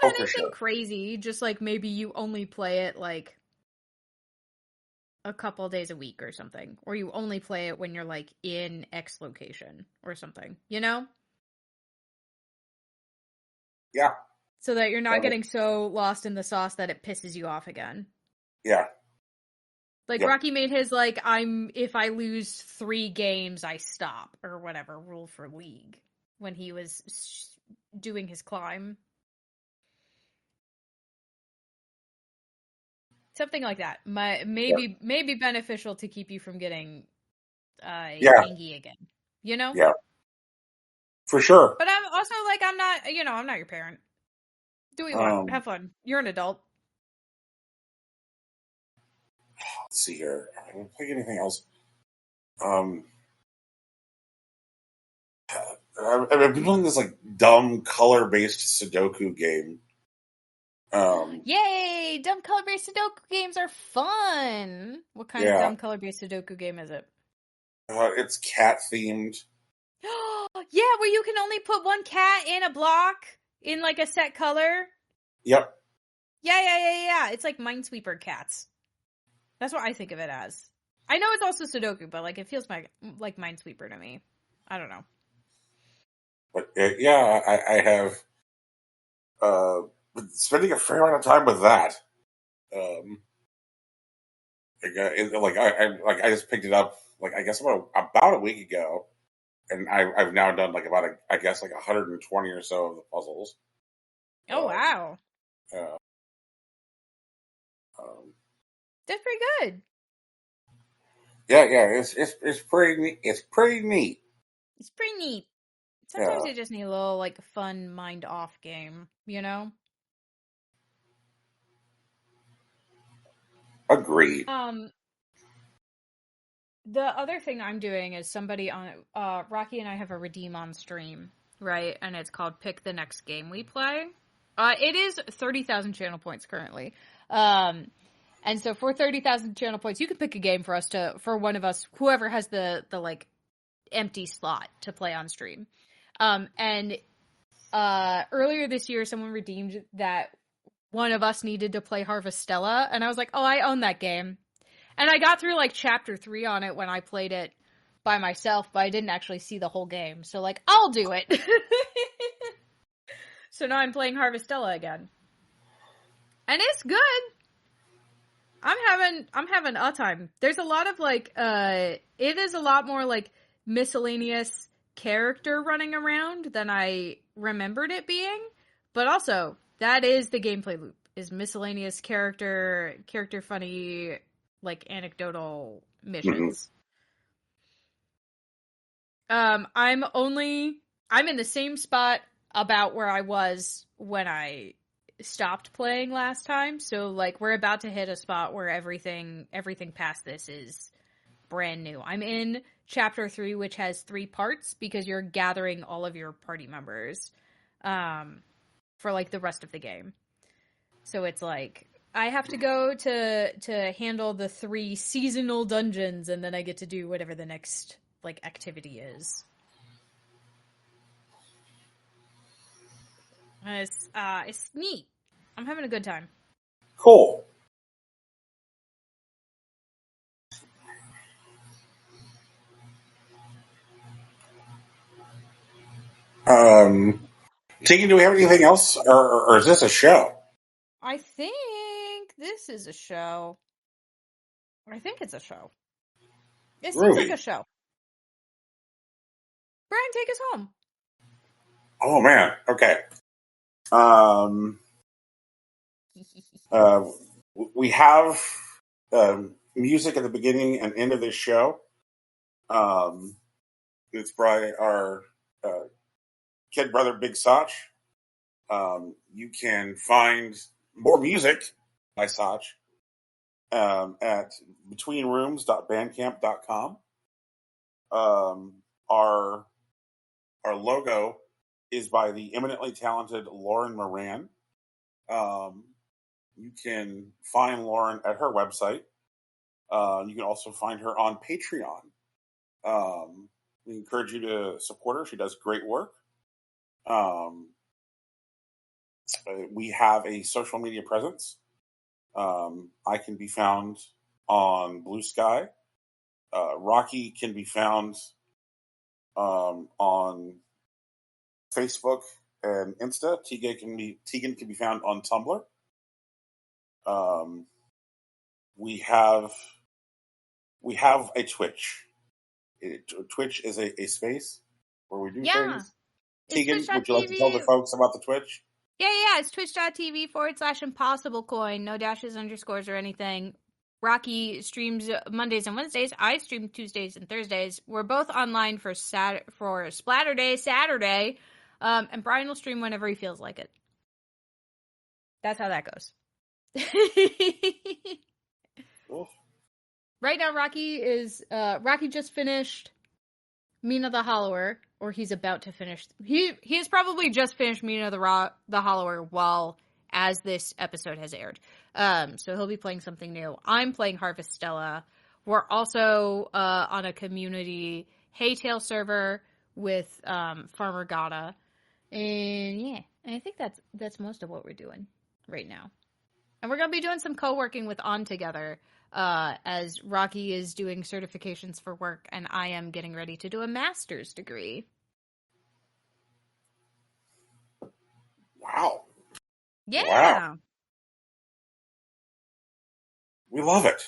anything crazy, just like maybe you only play it like a couple days a week or something. Or you only play it when you're like in X location or something, Yeah. So that you're not getting so lost in the sauce that it pisses you off again. Yeah. Like Rocky made his like if I lose 3 games I stop or whatever rule for League when he was doing his climb. Something like that. Maybe beneficial to keep you from getting angry again. Yeah. For sure. But I'm also like I'm not your parent. Do what you want. Have fun. You're an adult. Let's see here. I don't play anything else. I've been playing this like dumb color-based Sudoku game. Yay! Dumb color-based Sudoku games are fun. What kind of dumb color-based Sudoku game is it? It's cat themed. Yeah, where you can only put one cat in a block in like a set color. Yep. Yeah. It's like Minesweeper cats. That's what I think of it as. I know it's also Sudoku, but like it feels like Minesweeper to me. I don't know. But yeah, I have been spending a fair amount of time with that. I just picked it up I guess about a week ago, and I've now done I guess 120 or so of the puzzles. Oh wow, Uh, um, that's pretty good. yeah, it's pretty neat. It's pretty neat. It's pretty neat. Sometimes Yeah, you just need a little like fun mind off game, you know? agreed. The other thing I'm doing is somebody on Rocky and I have a redeem on stream, right? And it's called Pick the Next Game We Play. It is 30,000 channel points currently. And so for 30,000 channel points, you can pick a game for one of us, whoever has the like empty slot to play on stream. And earlier this year, someone redeemed that one of us needed to play Harvestella, and I was like, oh, I own that game. And I got through like chapter 3 on it when I played it by myself, but I didn't actually see the whole game. So like, I'll do it. So now I'm playing Harvestella again. And it's good. I'm having a time. There's a lot of like it is a lot more like miscellaneous character running around than I remembered it being. But also, that is the gameplay loop. Is miscellaneous character funny like anecdotal missions. I'm in the same spot about where I was when I stopped playing last time. So like we're about to hit a spot where everything past this is brand new. I'm in chapter 3, which has 3 parts because you're gathering all of your party members for like the rest of the game. So it's like I have to go to handle the 3 seasonal dungeons, and then I get to do whatever the next like activity is. It's neat. I'm having a good time. Cool. Tegan, do we have anything else, or is this a show? I think this is a show. I think it's a show. It seems like a show. Brian, take us home. Oh man. Okay. We have music at the beginning and end of this show. It's by our kid brother Big Sach. You can find more music by Sach at betweenrooms.bandcamp.com. Our logo is by the eminently talented Lauren Moran. You can find Lauren at her website. You can also find her on Patreon. We encourage you to support her. She does great work. We have a social media presence. I can be found on Blue Sky. Rocky can be found on Facebook and Insta. Tegan can be found on Tumblr. We have a Twitch. Twitch is a space where we do things. Tegan, would you like to tell the folks about the Twitch? Yeah, it's twitch.tv/impossiblecoin. No dashes, underscores, or anything. Rocky streams Mondays and Wednesdays. I stream Tuesdays and Thursdays. We're both online for Splatter Day Saturday. And Brian will stream whenever he feels like it. That's how that goes. Cool. Right now, Rocky just finished Mina the Hollower, or he's about to finish. He has probably just finished Mina the Hollower while as this episode has aired. So he'll be playing something new. I'm playing Harvestella. We're also on a community Haytail server with Farmer Gata. And yeah, I think that's most of what we're doing right now. And we're going to be doing some co-working with On Together, as Rocky is doing certifications for work, and I am getting ready to do a master's degree. Wow. Yeah. Wow. We love it.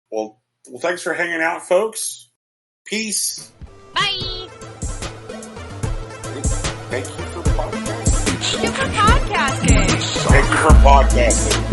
Well, thanks for hanging out, folks. Peace. Bye. Thank you for podcasting. Thank you for podcasting. Thank you for podcasting.